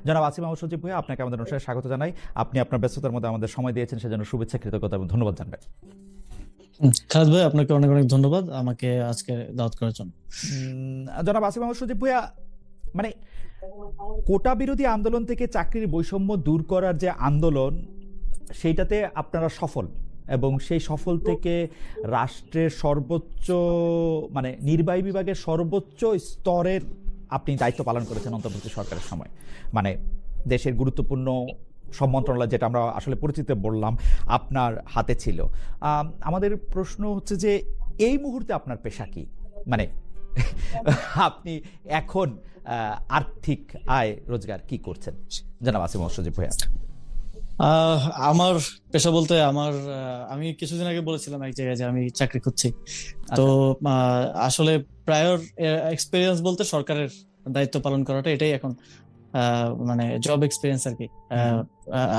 জনাব আসিফ মাহমুদ সজীব ভাই, আপনাকে আমাদের অনুষ্ঠানে স্বাগত জানাই। আপনি আপনার ব্যস্ততার মধ্যে আমাদের সময় দিয়েছেন, সেজন্য শুভেচ্ছা, কৃতজ্ঞতা এবং ধন্যবাদ জানাবেন। খালেদ ভাই, আপনাকে অনেক অনেক ধন্যবাদ আমাকে আজকে দাওয়াত করার জন্য। জনাব আসিফ মাহমুদ সজীব ভাইয়া, মানে কোটা বিরোধী আন্দোলন থেকে চাকরির বৈষম্য দূর করার যে আন্দোলন, সেইটাতে আপনারা সফল, এবং সেই সফল থেকে রাষ্ট্রের সর্বোচ্চ মানে নির্বাহী বিভাগের সর্বোচ্চ স্তরের আপনি দায়িত্ব পালন করেছেন অন্তর্বর্তী সরকারের সময়। মানে দেশের গুরুত্বপূর্ণ সব মন্ত্রণালয়, যেটা আমরা আসলে পরিচিত বললাম, আপনার হাতে ছিল। আমাদের প্রশ্ন হচ্ছে যে এই মুহূর্তে আপনার পেশা কি, মানে আপনি এখন আর্থিক আয় রোজগার কি করছেন, জনাব আসিফ মাহমুদ সজীব ভাইয়া? আমার পেশা বলতে আমি কিছুদিন আগে বলেছিলাম এক জায়গায় যে আমি চাকরি করছি। তো আসলে প্রায়র এক্সপিরিয়েন্স বলতে সরকারের দায়িত্ব পালন করাটা, এটাই এখন মানে জব এক্সপিরিয়েন্স আর কি।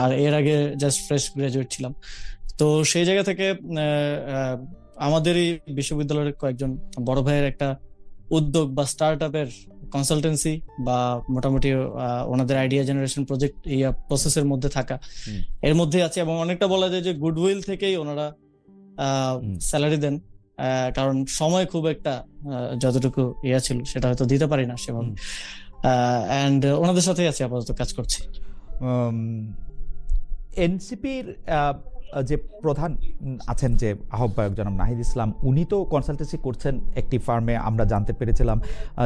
আর এর আগে জাস্ট ফ্রেশ গ্রাজুয়েট ছিলাম। তো সেই জায়গা থেকে আমাদেরই বিশ্ববিদ্যালয়ের কয়েকজন বড় ভাইয়ের একটা উদ্যোগ বা স্টার্ট আপের কনসালটেন্সি বা মোটামুটি ওনাদের আইডিয়া জেনারেশন প্রজেক্ট এই প্রসেসের মধ্যে থাকা, এর মধ্যে আছে। এবং অনেকটা বলা যায় যে গুডউইল থেকেই ওনারা স্যালারি দেন, কারণ সময় খুব একটা যতটুকু ছিল সেটা হয়তো দিতে পারি না সেভাবে। এন্ড ওনাদের সাথেই আছি, আপাতত কাজ করছি। এনসিপির যে প্রধান আছেন, যে আহ্বায়ক জনাব নাহিদ ইসলাম, উনি তো কনসালটেন্সি করছেন একটি ফার্মে, আমরা জানতে পেরেছিলাম।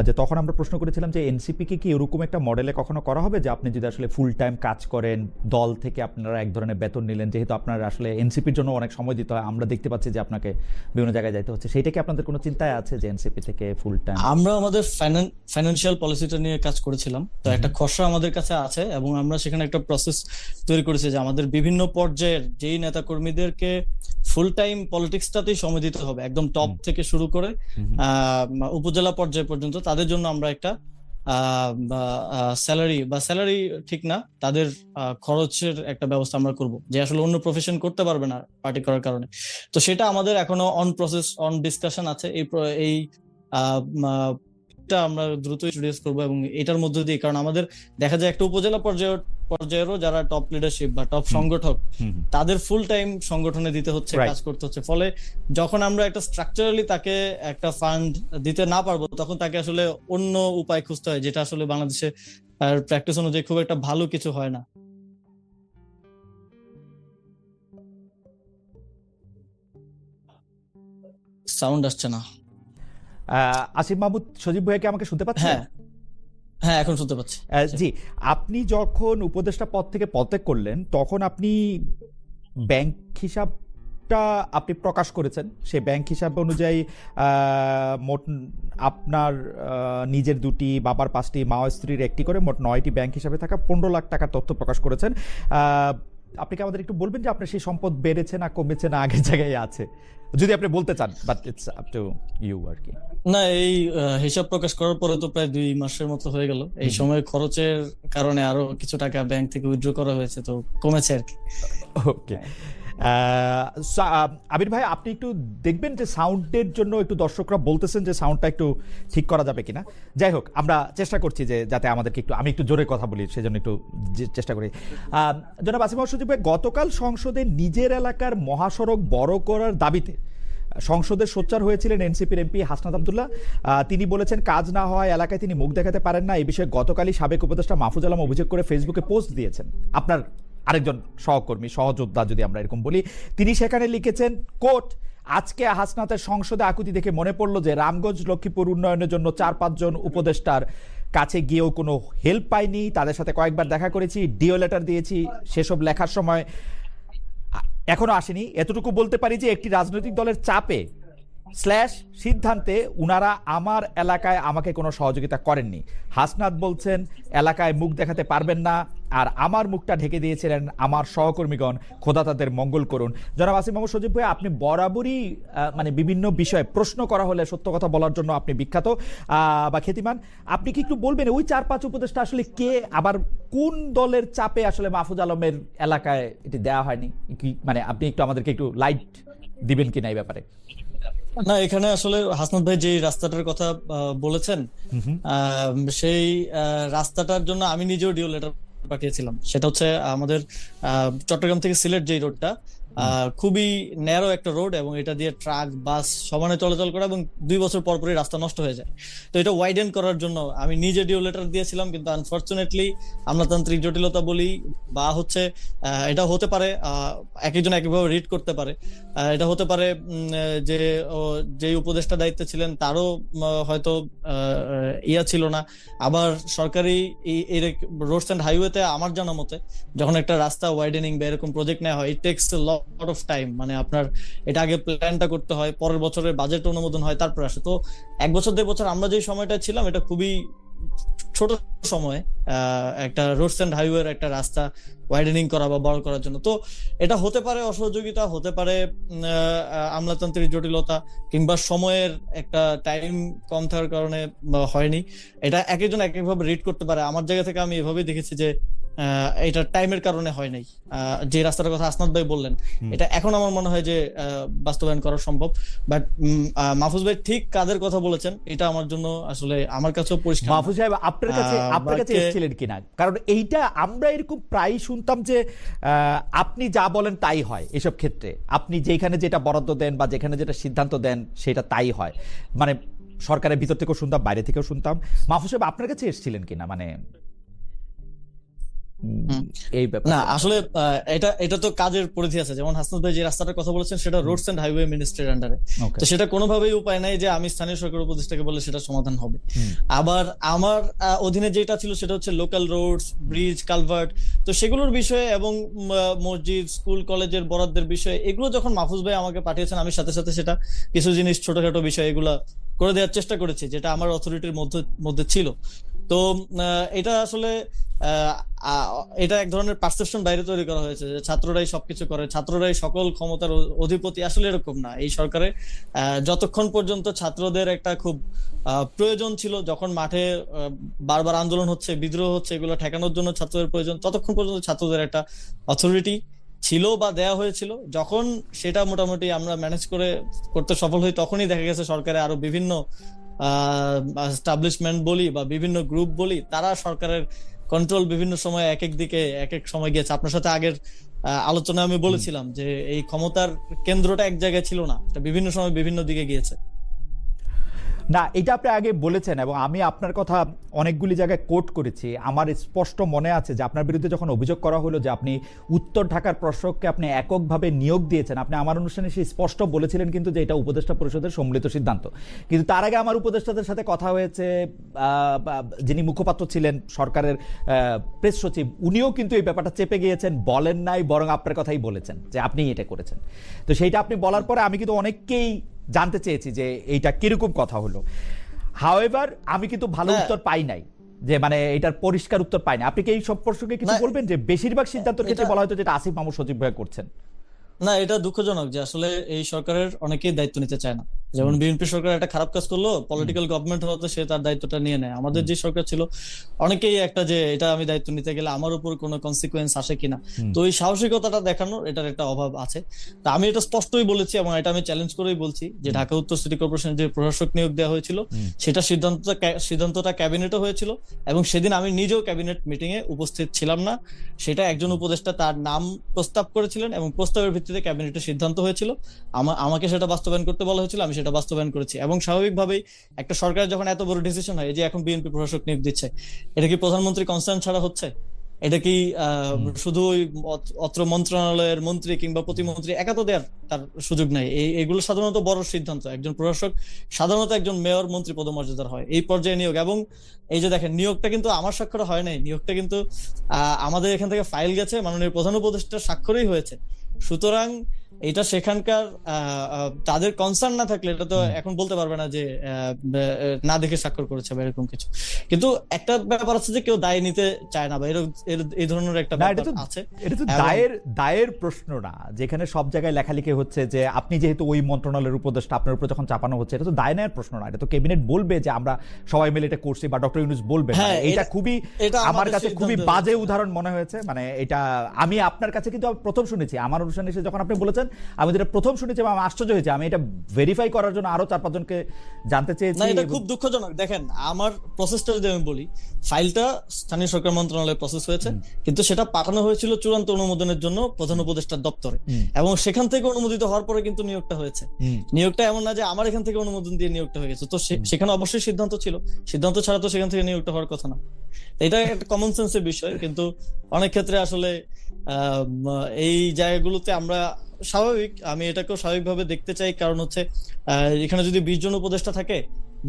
যে তখন আমরা প্রশ্ন করেছিলাম যে এনসিপিকে কি এরকম একটা মডেলে কখনো করা হবে যে আপনি যদি আসলে ফুল টাইম কাজ করেন, দল থেকে আপনারা এক ধরনের বেতন নিলেন, যেহেতু আপনার আসলে এনসিপির জন্য অনেক সময় দিতে হয়, আমরা দেখতে পাচ্ছি যে আপনাকে বিভিন্ন জায়গায় যাইতে হচ্ছে, সেইটা কি আপনাদের কোনো চিন্তায় আছে যে এনসিপি থেকে ফুল টাইম? আমরা আমাদের ফাইন্যান্সিয়াল পলিসিটা নিয়ে কাজ করেছিলাম, তো একটা খসড়া আমাদের কাছে আছে এবং আমরা সেখানে একটা প্রসেস তৈরি করেছি যে আমাদের বিভিন্ন পর্যায়ের যেই নেতা কর্মীদেরকে ফুল টাইম পলিটিক্সটাতেই সময় দিতে হবে, একদম টপ থেকে শুরু করে উপজেলা পর্যায় পর্যন্ত, তাদের জন্য আমরা একটা স্যালারি ঠিক না, তাদের খরচের একটা ব্যবস্থা আমরা করব, যে আসলে অন্য প্রফেশন করতে পারবে না পার্টি করার কারণে। তো সেটা আমাদের এখনো অন ডিসকাশন আছে। এই আমরা দ্রুত ইন্ট্রোডিউস করবো এবং এটার মধ্য দিয়ে, কারণ আমাদের দেখা যায় একটা উপজেলা পর্যায়েরও যারা টপ লিডারশিপ বা টপ সংগঠক, তাদের ফুল টাইম সংগঠনে দিতে হচ্ছে, কাজ করতে হচ্ছে। ফলে যখন আমরা একটা স্ট্রাকচারালি তাকে একটা ফান্ড দিতে না পারবো, তখন তাকে আসলে অন্য উপায় খুঁজতে হয়, যেটা আসলে বাংলাদেশে প্র্যাকটিস অনুযায়ী খুব একটা ভালো কিছু হয় না। সাউন্ড আসছে না। আসিফ মাহমুদ সজীব ভাইকে আমাকে শুনতে পাচ্ছেন? হ্যাঁ, এখন শুনতে পাচ্ছি। জি, আপনি যখন উপদেষ্টা পদ থেকে পদত্যাগ করলেন, তখন আপনি ব্যাংক হিসাবটা আপনি প্রকাশ করেছেন। সেই ব্যাংক হিসাব অনুযায়ী মোট আপনার নিজের 2টি, বাবার 5টি, মা ও স্ত্রীর 1টি করে মোট 9টি ব্যাংক হিসাবে থাকা 15 লাখ টাকার তথ্য প্রকাশ করেছেন। আপনি কি আমাদের একটু বলবেন যে আপনার সেই সম্পদ বেড়েছে না কমেছে না আগের জায়গায় আছে, যদি আপনি বলতে চান, but it's up to you আর কি। না, এই হিসাব প্রকাশ করার পরে তো প্রায় 2 মাসের মতো হয়ে গেল। এই সময় খরচের কারণে আরো কিছু টাকা ব্যাংক থেকে উইথড্র করা হয়েছে, তো কমেছে আর কি। ওকে, আবির ভাই, আপনি একটু দেখবেন যে সাউন্ডের জন্য একটু দর্শকরা বলতেছেন যে সাউন্ডটা একটু ঠিক করা যাবে কিনা। যাই হোক, আমরা চেষ্টা করছি যে যাতে আমাদেরকে একটু, আমি একটু জোরে কথা বলি, সেজন্য একটু চেষ্টা করি। জনাব আসিফ মাহমুদ সজীব ভাই, গতকাল সংসদে নিজের এলাকার মহাসড়ক বড় করার দাবিতে সংসদে সোচ্চার হয়েছিলেন এনসিপির এমপি হাসনাত আব্দুল্লাহ। তিনি বলেছেন কাজ না হওয়ায় এলাকায় তিনি মুখ দেখাতে পারেন না। এই বিষয়ে গতকালই সাবেক উপদেষ্টা মাহফুজ আলম অভিযোগ করে ফেসবুকে পোস্ট দিয়েছেন। আপনার আরেকজন সহকর্মী, সহযোদ্ধা যদি আমরা এরকম বলি, তিনি সেখানে লিখেছেন, কোট, আজকে হাসনাতের সংসদে আকুতি দেখে মনে পড়লো যে রামগঞ্জ লক্ষ্মীপুর উন্নয়নের জন্য 4-5 জন উপদেষ্টার কাছে গিয়েও কোনো হেল্প পাইনি, তাদের সাথে কয়েকবার দেখা করেছি, ডিও লেটার দিয়েছি, সেসব লেখার সময় এখনো আসেনি। এতটুকু বলতে পারি যে একটি রাজনৈতিক দলের চাপে সিদ্ধান্তে উনারা আমার এলাকায় আমাকে কোনো সহযোগিতা করেননি। হাসনাত বলছেন এলাকায় মুখ দেখাতে পারবেন না, আর আমার মুখটা ঢেকে দিয়েছিলেন আমার সহকর্মীগণ, খোদা তাদের মঙ্গল করুন। জনাব আসিফ মাহমুদ সজীব ভাই, আপনি বরাবরই মানে বিভিন্ন বিষয়ে প্রশ্ন করা হলে সত্য কথা বলার জন্য আপনি বিখ্যাত বা খ্যাতিমান। আপনি কি একটু বলবেন ওই 4-5 উপদেষ্টা আসলে কে, আবার কোন দলের চাপে আসলে মাহফুজ আলমের এলাকায় এটি দেওয়া হয়নি? মানে আপনি একটু আমাদেরকে একটু লাইট দিবেন কিনা এই ব্যাপারে? না, এখানে আসলে হাসনাত ভাই যে রাস্তাটার কথা বলেছেন, সেই রাস্তাটার জন্য আমি নিজেও ডিও লেটার পাঠিয়েছিলাম। সেটা হচ্ছে আমাদের চট্টগ্রাম থেকে সিলেট যে রোডটা, খুবই ন্যারো একটা রোড, এবং এটা দিয়ে ট্রাক বাস সমানে চলাচল করে, এবং 2 বছর পর পরই রাস্তা নষ্ট হয়ে যায়। তো এটা ওয়াইডেন করার জন্য আমি নিজে ডিও লেটার দিয়েছিলাম, কিন্তু আনফরচুনেটলি আমলাতান্ত্রিক জটিলতা বলি বা হচ্ছে এটা হতে পারে এক একজন একভাবে রিড করতে পারে। এটা হতে পারে যে যে উপদেষ্টা দায়িত্বে ছিলেন তারও হয়তো ইয়া ছিল না। আবার সরকারি রোডস এন্ড হাইওয়েতে আমার জানা মতে যখন একটা রাস্তা ওয়াইডেনিং বা এরকম প্রজেক্ট নেওয়া হয়, ইট টেকস লট অফ টাইম। মানে আপনার এটা আগে প্ল্যানটা করতে হয়, পরের বছরের বাজেট অনুমোদন হয়, তারপর আসে। তো 1 বছর 1.5 বছর আমরা যে সময়টা ছিলাম, এটা খুবই ছোট সময়ে একটা রোডস এন্ড হাইওয়ের একটা রাস্তা ওয়াইডেনিং করা বা বড় করার জন্য। তো এটা হতে পারে অসহযোগিতা, হতে পারে আমলাতান্ত্রিক জটিলতা, কিংবা সময়ের একটা টাইম কম থাকার কারণে হয়নি। এটা এক একজন এক একভাবে রিড করতে পারে। আমার জায়গা থেকে আমি এভাবেই দেখেছি যে এটা টাইমের কারণে হয় নাই। যে রাস্তাটার কথা আসনাদ ভাই বললেন, এটা এখন আমার মনে হয় যে বাস্তবায়ন করা সম্ভব। বাট মাহফুজ ভাই ঠিক কাদের কথা বলেছেন এটা আমার জন্য আসলে আমার কাছেও পরিষ্কার। মাহফুজ সাহেব, আপনার কাছে এসেছিলেন কিনা? কারণ এইটা আমরা এরকম প্রায় শুনতাম যে আপনি যা বলেন তাই হয় এসব ক্ষেত্রে, আপনি যেখানে যেটা বরাদ্দ দেন বা যেখানে যেটা সিদ্ধান্ত দেন সেটা তাই হয়। মানে সরকারের ভিতর থেকেও শুনতাম, বাইরে থেকেও শুনতাম। মাহফুজ সাহেব, আপনার কাছে এসেছিলেন কিনা মানে এই ব্যাপার? না, আসলে এটা তো কাজের পরিধি আছে। যেমন হাসনাত ভাই যে রাস্তাটার কথা বলেছেন, সেটা রোডস এন্ড হাইওয়ে মিনিস্ট্রির আন্ডারে। তো সেটা কোনোভাবেই উপায় নাই যে আমি স্থানীয় সরকার উপদেষ্টাকে বললে সেটা সমাধান হবে। আবার আমার অধীনে যেটা ছিল সেটা হচ্ছে লোকাল রোডস, ব্রিজ, কালভার্ট। তো সেগুলোর বিষয়ে এবং মসজিদ, স্কুল, কলেজের বরাদ্দের বিষয়ে এগুলো যখন মাহফুজ ভাই আমাকে পাঠিয়েছেন, আমি সাথে সাথে সেটা কিছু জিনিস ছোটখাটো বিষয় এগুলা করে দেওয়ার চেষ্টা করেছি, যেটা আমার অথরিটির মধ্যে ছিল। তো এটা আসলে এটা এক ধরনের পারসেপশন বাইরে তৈরি করা হয়েছে যে ছাত্ররাই সবকিছু করে, ছাত্ররাই সকল ক্ষমতার অধিপতি। আসলে এরকম না। এই সরকারে যতক্ষণ পর্যন্ত ছাত্রদের একটা খুব প্রয়োজন ছিল, যখন মাঠে বারবার আন্দোলন হচ্ছে, বিদ্রোহ হচ্ছে, এগুলো ঠেকানোর জন্য ছাত্রদের প্রয়োজন, ততক্ষণ পর্যন্ত ছাত্রদের একটা অথরিটি ছিল বা দেয়া হয়েছিল। যখন সেটা মোটামুটি আমরা ম্যানেজ করতে সফল হই, তখনই দেখা গেছে সরকারে আরো বিভিন্ন এস্টাবলিশমেন্ট বলি বা বিভিন্ন গ্রুপ বলি, তারা সরকারের কন্ট্রোল বিভিন্ন সময় এক এক দিকে এক এক সময় গিয়েছে। আপনার সাথে আগের আলোচনায় আমি বলেছিলাম যে এই ক্ষমতার কেন্দ্রটা এক জায়গায় ছিল না, এটা বিভিন্ন সময় বিভিন্ন দিকে গিয়েছে। না, এটা আপনি আগে বলেছেন এবং আমি আপনার কথা অনেকগুলি জায়গায় কোট করেছি। আমার স্পষ্ট মনে আছে যে আপনার বিরুদ্ধে যখন অভিযোগ করা হলো যে আপনি উত্তর ঢাকার প্রশাসককে আপনি এককভাবে নিয়োগ দিয়েছেন, আপনি আমার অনুষ্ঠানে সেই স্পষ্ট বলেছিলেন কিন্তু যে এটা উপদেষ্টা পরিষদের সম্মিলিত সিদ্ধান্ত। কিন্তু তার আগে আমার উপদেষ্টাদের সাথে কথা হয়েছে, যিনি মুখপাত্র ছিলেন সরকারের প্রেস সচিব, উনিও কিন্তু এই ব্যাপারটা চেপে গিয়েছেন, বলেন নাই, বরং আপনার কথাই বলেছেন যে আপনি এটা করেছেন। তো সেইটা আপনি বলার পরে আমি কিন্তু অনেককেই জানতে চেয়েছি যে এইটা কিরকম কথা হলো। হাওয়েভার আমি কিন্তু ভালো উত্তর পাই নাই, যে মানে এটার পরিষ্কার উত্তর পাই না। আপনি কি এই সম্পর্কে কিছু বলবেন যে বেশিরভাগ সিদ্ধান্তের ক্ষেত্রে বলা হয়তো যেটা আসিফ মাহমুদ সজীব ভাই করছেন? না, এটা দুঃখজনক যে আসলে এই সরকারের অনেকেই দায়িত্ব নিতে চায় না। যেমন বিএনপি সরকার একটা খারাপ কাজ করলো, পলিটিক্যাল গভর্নমেন্ট হতে সে তার দায়িত্বটা নিয়ে নেয়। আমাদের যে সরকার ছিল অনেকেই একটা যে এটা আমি দায়িত্ব নিতে গেলে আমার উপর কোনো কনসিকুয়েন্স আসে কিনা, তো এই সাহসিকতাটা দেখানোর এটার একটা অভাব আছে। তা আমি এটা স্পষ্টই বলেছি এবং এটা আমি চ্যালেঞ্জ করেই বলছি যে ঢাকা উত্তর সিটি কর্পোরেশনের যে প্রশাসক নিয়োগ দেওয়া হয়েছিল সেটা সিদ্ধান্তটা ক্যাবিনেটে হয়েছিল, এবং সেদিন আমি নিজেও ক্যাবিনেট মিটিং এ উপস্থিত ছিলাম না। সেটা একজন উপদেষ্টা তার নাম প্রস্তাব করেছিলেন এবং প্রস্তাবের ভিত্তিতে ক্যাবিনেটের সিদ্ধান্ত হয়েছিল। আমাকে সেটা বাস্তবায়ন করতে বলা হয়েছিল, আমি সেটা বাস্তবায়ন করেছি। এবং স্বাভাবিকভাবেই একটা সরকার যখন এত বড় ডিসিশন হয়, যে এখন বিএনপি প্রশাসক নিয়োগ দিচ্ছে, এটা কি প্রধানমন্ত্রী কনসার্ন ছাড়া হচ্ছে? এটা কি শুধু অত্র মন্ত্রণালয়ের মন্ত্রী কিংবা প্রতিমন্ত্রী একা তো দেওয়ার তার সুযোগ নাই। এগুলো সাধারণত বড় সিদ্ধান্ত। একজন প্রশাসক সাধারণত একজন মেয়র, মন্ত্রী পদমর্যাদার হয়। এই পর্যায়ে নিয়োগ, এবং এই যে দেখেন নিয়োগটা কিন্তু আমার স্বাক্ষরে হয় নাই, নিয়োগটা কিন্তু আমাদের এখান থেকে ফাইল গেছে, মাননীয় প্রধান উপদেষ্টার স্বাক্ষরেই হয়েছে। সুতরাং এটা সেখানকার তাদের কনসার্ন না থাকলে এটা তো এখন বলতে পারবে না যে না দেখে স্বাক্ষর করেছে বা এরকম কিছু। কিন্তু একটা ব্যাপার আছে যে কেউ দায় নিতে চায় না, বা এই ধরনের একটা ব্যাপার আছে। এটা তো দায়ের প্রশ্ন না, যেখানে সব জায়গায় লেখালেখি হচ্ছে যে আপনি যেহেতু ওই মন্ত্রণালয়ের উপদেষ্টা, আপনার উপর যখন চাপানো হচ্ছে, এটা তো দায় নেওয়ার প্রশ্ন না। এটা তো ক্যাবিনেট বলবে যে আমরা সবাই মিলে এটা করছি, বা ডক্টর ইউনূস বলবে। এটা খুবই আমার কাছে খুবই বাজে উদাহরণ মনে হয়েছে। মানে এটা আমি আপনার কাছে কিন্তু প্রথম শুনেছি। আমার অনুষ্ঠানে এসে যখন আপনি বলেছেন বলেছেন। আমি যেটা প্রথম শুনেছি এবং আমি আশ্চর্য হয়েছি, আমি এটা ভেরিফাই করার জন্য আরো 4-5 জনকে জানতে চেয়েছি। না, এটা খুব দুঃখজনক। দেখেন, আমার প্রসেসটা যদি আমি বলি, ফাইলটা স্থানীয় সরকার মন্ত্রণালয়ে প্রসেস হয়েছে, কিন্তু সেটা পাঠানো হয়েছিল চূড়ান্ত অনুমোদনের জন্য প্রধান উপদেষ্টার দপ্তরে, এবং সেখান থেকে অনুমোদিত হওয়ার পরে কিন্তু নিয়োগটা হয়েছে। নিয়োগটা এমন না যে আমার এখান থেকে অনুমোদন দিয়ে নিয়োগটা হয়ে গেছে, তো সেখানে অবশ্যই সিদ্ধান্ত ছিল, সিদ্ধান্ত ছাড়া তো সেখান থেকে নিয়োগটা হওয়ার কথা না। এটা একটা কমন সেন্সের বিষয়, কিন্তু অনেক ক্ষেত্রে আসলে এই জায়গাগুলোতে আমরা স্বাভাবিক, আমি এটাকেও স্বাভাবিকভাবে দেখতে চাই। কারণ হচ্ছে এখানে যদি 20 জন উপদেষ্টা থাকে,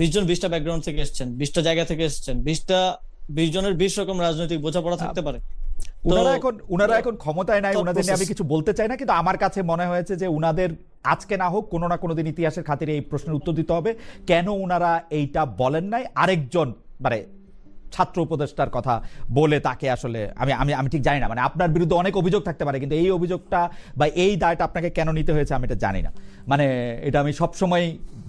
20 জন 20টা ব্যাকগ্রাউন্ড থেকে এসেছেন, 20টা জায়গা থেকে এসেছেন, 20 জনের 20 রকম রাজনৈতিক বোঝাপড়া থাকতে পারে। উনারা এখন ক্ষমতায় নাই, উনাদের নিয়ে আমি কিছু বলতে চাই না, কিন্তু আমার কাছে মনে হয়েছে যে উনাদের আজকে না হোক কোনো না কোনো দিন ইতিহাসের খাতিরে এই প্রশ্নের উত্তর দিতে হবে, কেন উনারা এইটা বলেন নাই আরেকজন মানে ছাত্র উপদেষ্টার কথা বলে তাকে আসলে আমি আমি আমি ঠিক জানি না, মানে আপনার বিরুদ্ধে অনেক অভিযোগ থাকতে পারে, কিন্তু এই অভিযোগটা বা এই দায়টা আপনাকে কেন নিতে হয়েছে আমি এটা জানি না। মানে এটা আমি সবসময়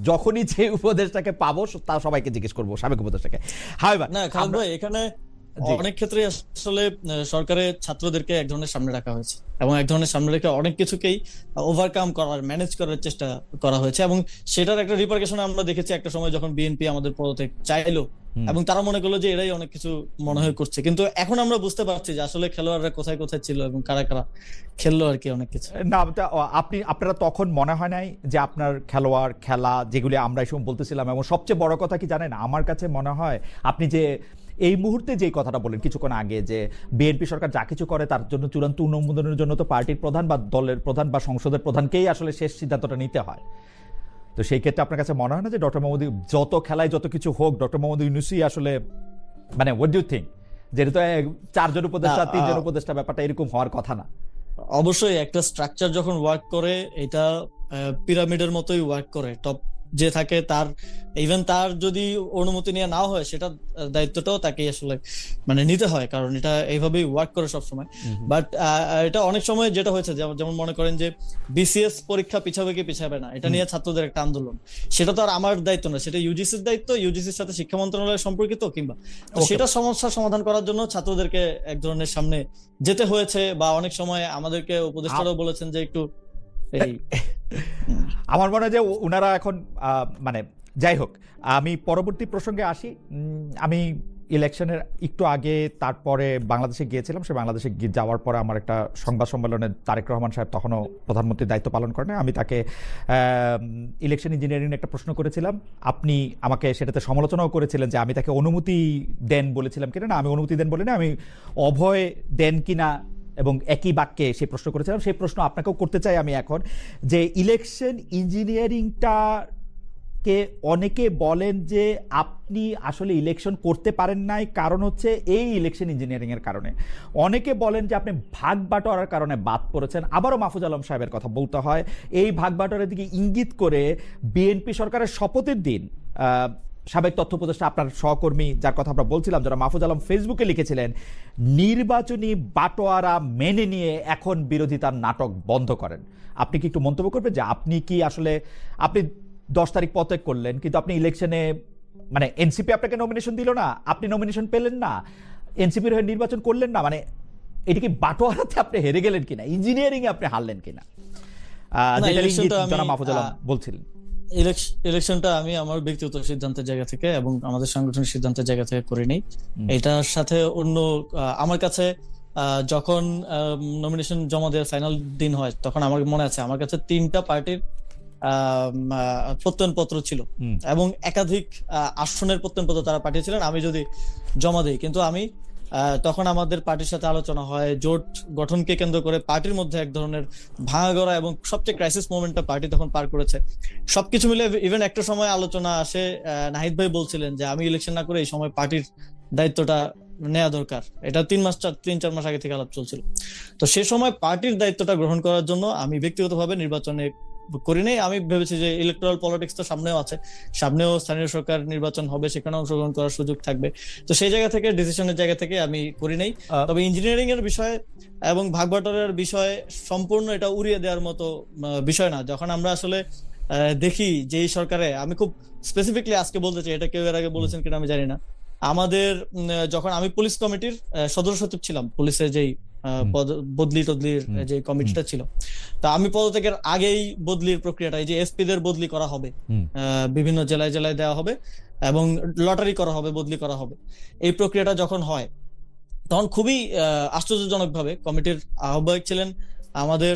যখনই যে উপদেষ্টাকে পাবো তা সবাইকে জিজ্ঞেস করবো, সাবেক উপদেষ্টাকে। হাওয়েভার না খালেদ ভাই, এখানে অনেক ক্ষেত্রে আসলে সরকারের ছাত্রদেরকে এক ধরনের সামনে রাখা হয়েছে, এবং এক ধরনের সামনে রেখে অনেক কিছুকেই ওভারকাম করার, ম্যানেজ করার চেষ্টা করা হয়েছে, এবং সেটার একটা রিপারকেশন আমরা দেখেছি একটা সময় যখন বিএনপি আমাদের পদত্যাগ চাইলো, এবং তারা মনে করলো যে এরাই অনেক কিছু মনে হয় করছে। কিন্তু এখন আমরা বুঝতে পারছি যে আসলে খেলোয়াড়রা কোথায় কোথায় ছিল এবং কারা কারা খেললো আর কি, অনেক কিছু না। আপনারা তখন মনে হয় নাই যে আপনার খেলোয়াড় খেলা যেগুলি আমরা এই সময় বলতেছিলাম, এবং সবচেয়ে বড় কথা কি জানেন, আমার কাছে মনে হয় আপনি যে এই মুহূর্তে যে কথাটা বলেন কিছুক্ষণ আগে, যে বিএনপি সরকার যা কিছু করে তার জন্য চূড়ান্ত অনুমোদনের জন্য তো পার্টির প্রধান বা দলের প্রধান বা সংসদের প্রধানকেই আসলে শেষ সিদ্ধান্তটা নিতে হয়। তো সেই ক্ষেত্রে আপনার কাছে মনে হয় না যে ডক্টর মোহাম্মদ যত খেলায় যত কিছু হোক, ডক্টর মোহাম্মদ ইউনূসই আসলে মানে হোয়াট ডু ইউ থিংক, যেহেতু 4 জন উপদেষ্টা 3 জন উপদেষ্টা ব্যাপারটা এরকম হওয়ার কথা না? অবশ্যই একটা স্ট্রাকচার যখন ওয়ার্ক করে, এটা পিরামিডের মতোই ওয়ার্ক করে। টপ যে থাকে তার, ইভেন তার যদি অনুমতি নিয়ে নাও হয়, সেটা দায়িত্বটাও তাকে আসলে মানে নিতে হয়, কারণ এটা এইভাবেই ওয়ার্ক করে সবসময়। বাট এটা অনেক সময় যেটা হয়েছে, যেমন মনে করেন যে বিসিএস পরীক্ষা পিছাবে কি পিছাবে না, এটা নিয়ে ছাত্রদের একটা আন্দোলন, সেটা তো আর আমার দায়িত্ব না, সেটা ইউজিসির দায়িত্ব, ইউজিসির সাথে শিক্ষা মন্ত্রণালয় সম্পর্কিত, কিংবা সেটা সমস্যার সমাধান করার জন্য ছাত্রদেরকে এক ধরনের সামনে যেতে হয়েছে, বা অনেক সময় আমাদেরকে উপদেষ্টারাও বলেছেন যে একটু আমার মনে হয় যে ওনারা এখন মানে যাই হোক, আমি পরবর্তী প্রসঙ্গে আসি। আমি ইলেকশনের একটু আগে তারপরে বাংলাদেশে গিয়েছিলাম, সে বাংলাদেশে যাওয়ার পরে আমার একটা সংবাদ সম্মেলনে তারেক রহমান সাহেব তখনও প্রধানমন্ত্রীর দায়িত্ব পালন করেন, আমি তাকে ইলেকশন ইঞ্জিনিয়ারিং একটা প্রশ্ন করেছিলাম। আপনি আমাকে সেটাতে সমালোচনাও করেছিলেন যে আমি তাকে অনুমতি দেন বলেছিলাম কিনা। না, আমি অনুমতি দেন বলিনি, আমি অভয় দেন কিনা এবং একই বাক্যে সেই প্রশ্ন করেছিলাম। সেই প্রশ্ন আপনাকেও করতে চাই আমি এখন, যে ইলেকশন ইঞ্জিনিয়ারিংটাকে অনেকে বলেন যে আপনি আসলে ইলেকশন করতে পারেন নাই, কারণ হচ্ছে এই ইলেকশন ইঞ্জিনিয়ারিংয়ের কারণে। অনেকে বলেন যে আপনি ভাগ বাটোয়ারার কারণে বাদ পড়েছেন। আবারও মাহফুজ আলম সাহেবের কথা বলতে হয়, এই ভাগ বাটোয়ারার দিকে ইঙ্গিত করে বিএনপি সরকারের শপথের দিন সাবেক তথ্য উপদেষ্টা আপনার সহকর্মী যার কথা আমরা বলছিলাম, যারা মাহফুজ আলম ফেসবুকে লিখেছিলেন, নির্বাচনী বাটোয়ারা মেনে নিয়ে এখন বিরোধিতার নাটক বন্ধ করেন। আপনি কি একটু মন্তব্য করবেন যে আপনি কি আসলে, আপনি 10 তারিখ পদত্যাগ করলেন, কিন্তু আপনি ইলেকশনে মানে এনসিপি আপনাকে নমিনেশন দিল না, আপনি নমিনেশন পেলেন না, এনসিপির হয়ে নির্বাচন করলেন না, মানে এটি কি বাটোয়ারাতে আপনি হেরে গেলেন কিনা, ইঞ্জিনিয়ারিং এ আপনি হারলেন কিনা, যেটা মাহফুজ আলম বলছিলেন? ইলেকশনটা আমি আমার ব্যক্তিগত সিদ্ধান্তের জায়গা থেকে এবং আমাদের সাংগঠনিক সিদ্ধান্তের জায়গা থেকে করিনি। এটার সাথে অন্য আমার কাছে যখন নমিনেশন জমা দেওয়ার ফাইনাল দিন হয়, তখন আমার মনে আছে আমার কাছে 3টা পার্টির প্রত্যয়নপত্র ছিল এবং একাধিক আসনের প্রত্যয়নপত্র তারা পাঠিয়েছিলেন আমি যদি জমা দিই। কিন্তু আমি তখন আমাদের পার্টির সাথে আলোচনা হয়, জোট গঠনকে কেন্দ্র করে পার্টির মধ্যে এক ধরনের ভাঙাগড়া এবং সবচেয়ে ক্রাইসিস মোমেন্টটা পার্টি তখন পার করেছে। সবকিছু মিলে ইভেন একটা সময় আলোচনা আসে, নাহিদ ভাই বলছিলেন যে আমি ইলেকশন না করে এই সময় পার্টির দায়িত্বটা নেওয়া দরকার। এটা 3-4 মাস আগে থেকে আলাপ চলছিল। তো সে সময় পার্টির দায়িত্বটা গ্রহণ করার জন্য আমি ব্যক্তিগতভাবে নির্বাচনে করি নাই। আমি ভেবেছি যে ইলেকট্রাল পলিটিক্স তো সামনেও আছে, সামনেও স্থানীয় সরকার নির্বাচন হবে, সেখানে অংশগ্রহণ করার সুযোগ থাকবে। তো সেই জায়গা থেকে, ডিসিশনের জায়গা থেকে আমি করি নাই। তবে ইঞ্জিনিয়ারিং এর বিষয় এবং ভাগবাটোয়ারার বিষয় সম্পূর্ণ এটা উড়িয়ে দেওয়ার মতো বিষয় না। যখন আমরা আসলে দেখি যে এই সরকারে, আমি খুব স্পেসিফিকলি আজকে বলতে চাই, এটা কেউ এর আগে বলেছেন কিনা আমি জানি না, আমাদের যখন আমি পুলিশ কমিটির সদস্য সচিব ছিলাম, পুলিশের যেই বদলি টদলির যে কমিটিটা ছিল, তা আমি পদত্যাগের আগেই বদলির প্রক্রিয়াটা, এই যে এসপি দের বদলি করা হবে, বিভিন্ন জেলায় জেলায় দেওয়া হবে এবং লটারি করা হবে, বদলি করা হবে, এই প্রক্রিয়াটা যখন হয় তখন খুবই আশ্চর্যজনক ভাবে কমিটির আহ্বায়ক ছিলেন আমাদের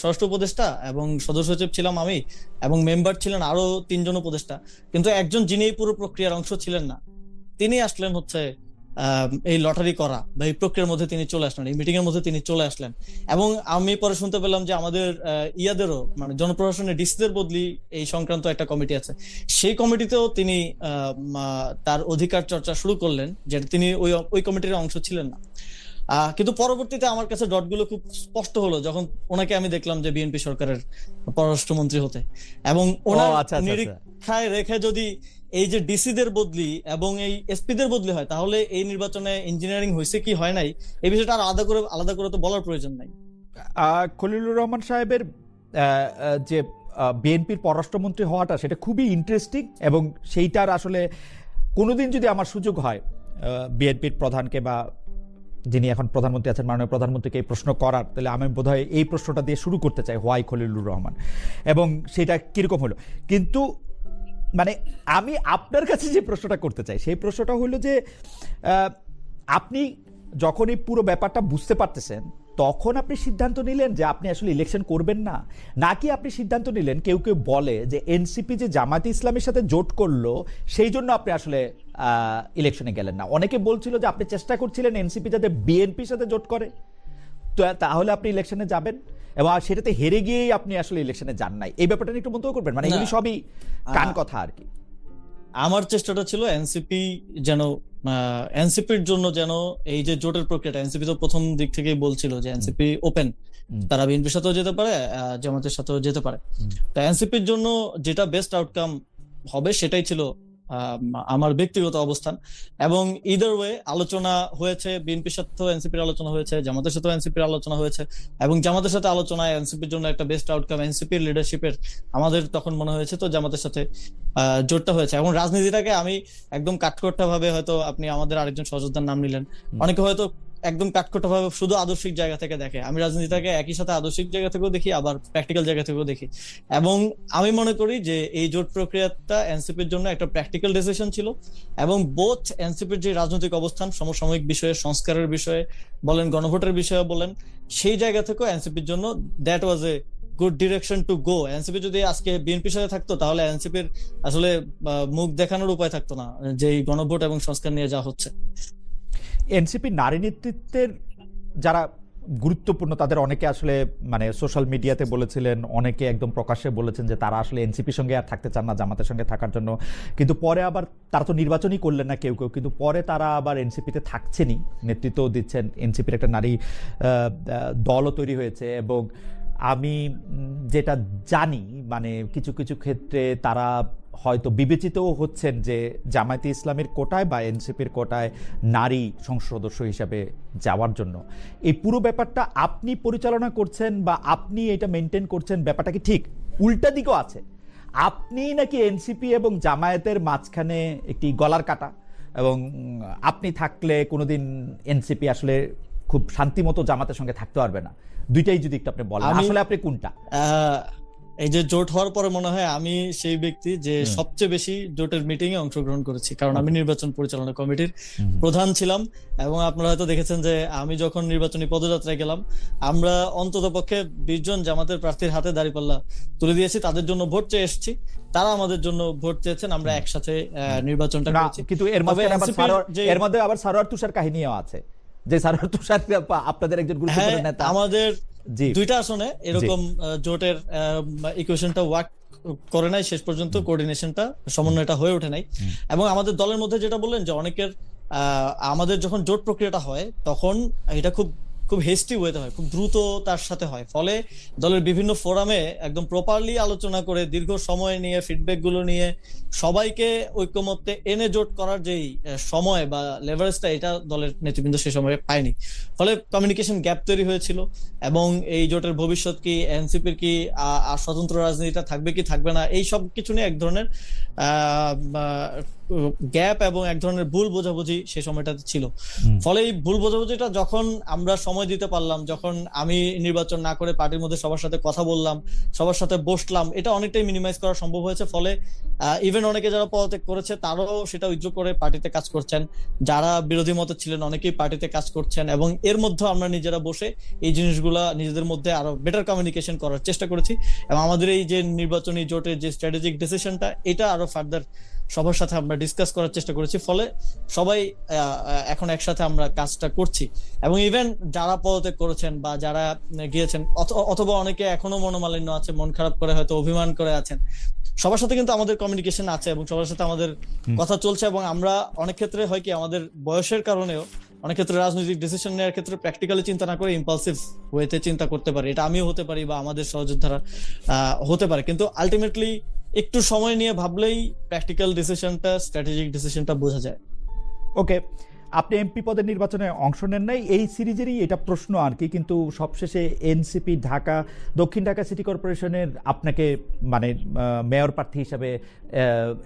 স্বরাষ্ট্র উপদেষ্টা এবং সদস্য সচিব ছিলাম আমি, এবং মেম্বার ছিলেন আরো 3 জন উপদেষ্টা, কিন্তু একজন যিনি এই পুরো প্রক্রিয়ার অংশ ছিলেন না, তিনি আসলেন হচ্ছে এই লটারি করা বা এই প্রক্রিয়ার মধ্যে তিনি চলে আসলেন, এই মিটিং এর মধ্যে তিনি চলে আসলেন। এবং আমি পরে শুনতে পেলাম যে আমাদের ইয়াদেরও মানে জনপ্রশাসনের ডিসিদের বদলি এই সংক্রান্ত একটা কমিটি আছে, সেই কমিটিতেও তিনি তার অধিকার চর্চা শুরু করলেন, যেটা তিনি ওই কমিটির অংশ ছিলেন না। কিন্তু পরবর্তীতে আমার কাছে ডটগুলো খুব স্পষ্ট হলো যখন ওনাকে আমি দেখলাম যে বিএনপি সরকারের পররাষ্ট্রমন্ত্রী হতে, এবং ওনার নিরীক্ষায় রেখে যদি এই যে ডিসিদের বদলি এবং এই এসপি দের বদলি হয়, তাহলে এই নির্বাচনে ইঞ্জিনিয়ারিং হয়েছে কি হয় নাই এই বিষয়টা আর আলাদা করে তো বলার প্রয়োজন নাই। খলিলুর রহমান সাহেবের যে বিএনপির পররাষ্ট্রমন্ত্রী হওয়াটা সেটা খুবই ইন্টারেস্টিং, এবং সেইটার আসলে কোনোদিন যদি আমার সুযোগ হয় বিএনপির প্রধানকে বা যিনি এখন প্রধানমন্ত্রী আছেন মাননীয় প্রধানমন্ত্রীকে এই প্রশ্ন করার, তাহলে আমি বোধহয় এই প্রশ্নটা দিয়ে শুরু করতে চাই, হোয়াই খলিলুর রহমান, এবং সেটা কিরকম হলো। কিন্তু মানে আমি আপনার কাছে যে প্রশ্নটা করতে চাই সেই প্রশ্নটা হলো যে আপনি যখন এই পুরো ব্যাপারটা বুঝতে পারতেছেন তখন আপনি সিদ্ধান্ত নিলেন যে আপনি আসলে ইলেকশন করবেন না, নাকি আপনি সিদ্ধান্ত নিলেন, কেউ কেউ বলে যে এনসিপি যে জামায়াতে ইসলামের সাথে জোট করলো সেই জন্য আপনি আসলে ইলেকশনে গেলেন না? অনেকে বলছিল যে আপনি চেষ্টা করছিলেন এনসিপি যাতে বিএনপির সাথে জোট করে, তো তাহলে আপনি ইলেকশনে যাবেন, এবং সেটাতে হেরে গিয়েই আপনি আসলে ইলেকশনে যান নাই। এই ব্যাপারটা একটু মন্তব্য করবেন, মানে এগুলি সবই কান কথা আর কি। আমার চেষ্টাটা ছিল এনসিপি যেন এনসিপির জন্য যেন এই যে জোটের প্রক্রিয়াটা, এনসিপি তো প্রথম দিক থেকেই বলছিল যে এনসিপি ওপেন, তারা বিএনপির সাথেও যেতে পারে, জামাতের সাথেও যেতে পারে, তো এনসিপির জন্য যেটা বেস্ট আউটকাম হবে সেটাই ছিল আমার ব্যক্তিগত অবস্থান। এবং ইদার ওয়ে আলোচনা হয়েছে, বিএনপির সাথেও এনসিপির আলোচনা হয়েছে, জামাতের সাথেও এনসিপির আলোচনা হয়েছে, এবং জামাতের সাথে আলোচনায় এনসিপির জন্য একটা বেস্ট আউটকাম এনসিপির লিডারশিপের আমাদের তখন মনে হয়েছে, তো জামাতের সাথে জোটটা হয়েছে। এবং রাজনীতিটাকে আমি একদম কাঠখোট্টা ভাবে, হয়তো আপনি আমাদের আরেকজন সহযোদ্ধার নাম নিলেন, অনেকে হয়তো একদম কাঠখোট্টা ভাবে শুধু আদর্শিক জায়গা থেকে দেখে, আমি রাজনীতিটাকে একই সাথে আদর্শিক জায়গা থেকেও দেখি, আবার প্র্যাকটিক্যাল জায়গা থেকেও দেখি। এবং আমি মনে করি যে এই জোট প্রক্রিয়াটা এনসিপির জন্য একটা প্র্যাকটিক্যাল ডিসিশন ছিল, এবং বোথ এনসিপির যে রাজনৈতিক অবস্থান, সমসাময়িক বিষয়ে, সংস্কারের বিষয়ে বলেন, গণভোটের বিষয়ে বলেন, সেই জায়গা থেকেও এনসিপির জন্য that was a good direction to go. NCP যদি আজকে বিএনপির সাথে থাকতো তাহলে এনসিপির আসলে মুখ দেখানোর উপায় থাকতো না, যে গণভোট এবং সংস্কার নিয়ে যা হচ্ছে। এনসিপি নারী নেতৃত্বের যারা গুরুত্বপূর্ণ তাদের অনেকে আসলে মানে সোশ্যাল মিডিয়াতে বলেছিলেন, অনেকে একদম প্রকাশ্যে বলেছেন যে তারা আসলে এনসিপির সঙ্গে আর থাকতে চান না, জামাতের সঙ্গে থাকার জন্য। কিন্তু পরে আবার তারা তো নির্বাচনই করলেন না কেউ কেউ, কিন্তু পরে তারা আবার এনসিপিতে থাকছেনই, নেতৃত্বও দিচ্ছেন, এনসিপির একটা নারী দলও তৈরি হয়েছে। এবং আমি যেটা জানি মানে কিছু কিছু ক্ষেত্রে তারা হয়তো বিবেচিতও হচ্ছেন যে জামায়াতে ইসলামের কোটায় বা এনসিপির কোটায় নারী সংসদ সদস্য হিসাবে যাওয়ার জন্য। এই পুরো ব্যাপারটা আপনি পরিচালনা করছেন বা আপনি এটা মেনটেন করছেন, ব্যাপারটা কি ঠিক? উল্টা দিকও আছে, আপনি নাকি এনসিপি এবং জামায়াতের মাঝখানে একটি গলার কাটা, এবং আপনি থাকলে কোনোদিন এনসিপি আসলে খুব শান্তিমতো জামাতের সঙ্গে থাকতে পারবে না। দুইটাই যদি একটু আপনি বলেন, আসলে আপনি কোনটা? এই যে জোট হওয়ার পরে মনে হয় আমি সেই ব্যক্তি যে সবচেয়ে বেশি জোটের মিটিং এ অংশগ্রহণ করেছি, কারণ আমি নির্বাচন পরিচালনা কমিটির প্রধান ছিলাম। এবং আপনারা হয়তো দেখেছেন যে আমি যখন নির্বাচনী পদযাত্রায় গেলাম, আমরা অন্তত পক্ষে 20 জন জামাতের প্রার্থীর হাতে দাঁড়িপাল্লা তুলে দিয়েছি, তাদের জন্য ভোট চেয়ে এসেছি, তারা আমাদের জন্য ভোট চেয়েছেন, আমরা একসাথে নির্বাচনটা করেছি। কিন্তু এর মধ্যে আবার সারোয়ার তুষার কাহিনীও আছে, যে সারোয়ার তুষার আপনাদের একজন গুরুত্বপূর্ণ নেতা। আমাদের দুইটা আসনে এরকম জোটের ইকুয়েশনটা ওয়ার্ক করে নাই শেষ পর্যন্ত, কোঅর্ডিনেশনটা, সমন্বয়টা হয়ে ওঠে নাই। এবং আমাদের দলের মধ্যে যেটা বললেন যে অনেকের আমাদের যখন জোট প্রক্রিয়াটা হয় তখন এটা খুব খুব হেস্টি ওয়েতে হয়, খুব দ্রুত তার সাথে হয়, ফলে দলের বিভিন্ন ফোরামে একদম প্রপারলি আলোচনা করে দীর্ঘ সময় নিয়ে ফিডব্যাক গুলো নিয়ে সবাইকে ঐক্যমত্যে এনে জোট করার যেই সময় বা লেভারেজটা, এটা দলের নেতৃবৃন্দ সে সময় পায়নি। ফলে কমিউনিকেশন গ্যাপ তৈরি হয়েছিল এবং এই জোটের ভবিষ্যৎ কি, এনসিপির কি স্বতন্ত্র রাজনীতিটা থাকবে কি থাকবে না, এই সব কিছু নিয়ে এক ধরনের গ্যাপ এবং এক ধরনের ভুল বোঝাবুঝি সেই সময়টাতে ছিল। ফলে এই ভুল বোঝাবুঝিটা যখন আমরা সময় দিতে পারলাম, যখন আমি নির্বাচন না করে পার্টির মধ্যে সবার সাথে কথা বললাম, সবার সাথে বসলাম, এটা অনেকটাই মিনিমাইজ করা সম্ভব হয়েছে। ফলে ইভেন অনেকে যারা পদত্যাগ করেছে তারাও সেটা উইথড্র করে পার্টিতে কাজ করছেন, যারা বিরোধী মতে ছিলেন অনেকেই পার্টিতে কাজ করছেন, এবং এর মধ্যে আমরা নিজেরা বসে এই জিনিসগুলা নিজেদের মধ্যে আরো বেটার কমিউনিকেশন করার চেষ্টা করেছি এবং আমাদের এই যে নির্বাচনী জোটের যে স্ট্র্যাটেজিক ডিসিশনটা, এটা আরো ফার্দার সবার সাথে আমরা ডিসকাস করার চেষ্টা করেছি। ফলে সবাই এখন একসাথে আমরা কাজটা করছি এবং ইভেন যারা পদত্যাগ করেছেন বা যারা গিয়েছেন অথবা অনেকে এখনো মনোমালিন্য আছে, মন খারাপ করে হয়তো অভিমান করে আছেন, সবার সাথে কিন্তু আমাদের কমিউনিকেশন আছে এবং সবার সাথে আমাদের কথা চলছে। এবং আমরা অনেক ক্ষেত্রে হয় কি, আমাদের বয়সের কারণেও অনেক ক্ষেত্রে রাজনৈতিক ডিসিশন নেওয়ার ক্ষেত্রে প্র্যাকটিক্যালি চিন্তা না করে ইম্পালসিভ ওয়েতে চিন্তা করতে পারি। এটা আমিও হতে পারি বা আমাদের সহযোদ্ধারা হতে পারে, কিন্তু আলটিমেটলি একটু সময় নিয়ে ভাবলেই প্র্যাকটিক্যাল ডিসিশনটা, স্ট্র্যাটেজিক ডিসিশনটা বোঝা যায়। ওকে, আপনি এমপি পদের নির্বাচনে অংশ নেন নাই, এই সিরিজেরই এটা প্রশ্ন আর কি, কিন্তু সবশেষে এনসিপি ঢাকা, দক্ষিণ ঢাকা সিটি কর্পোরেশনের আপনাকে মানে মেয়র প্রার্থী হিসাবে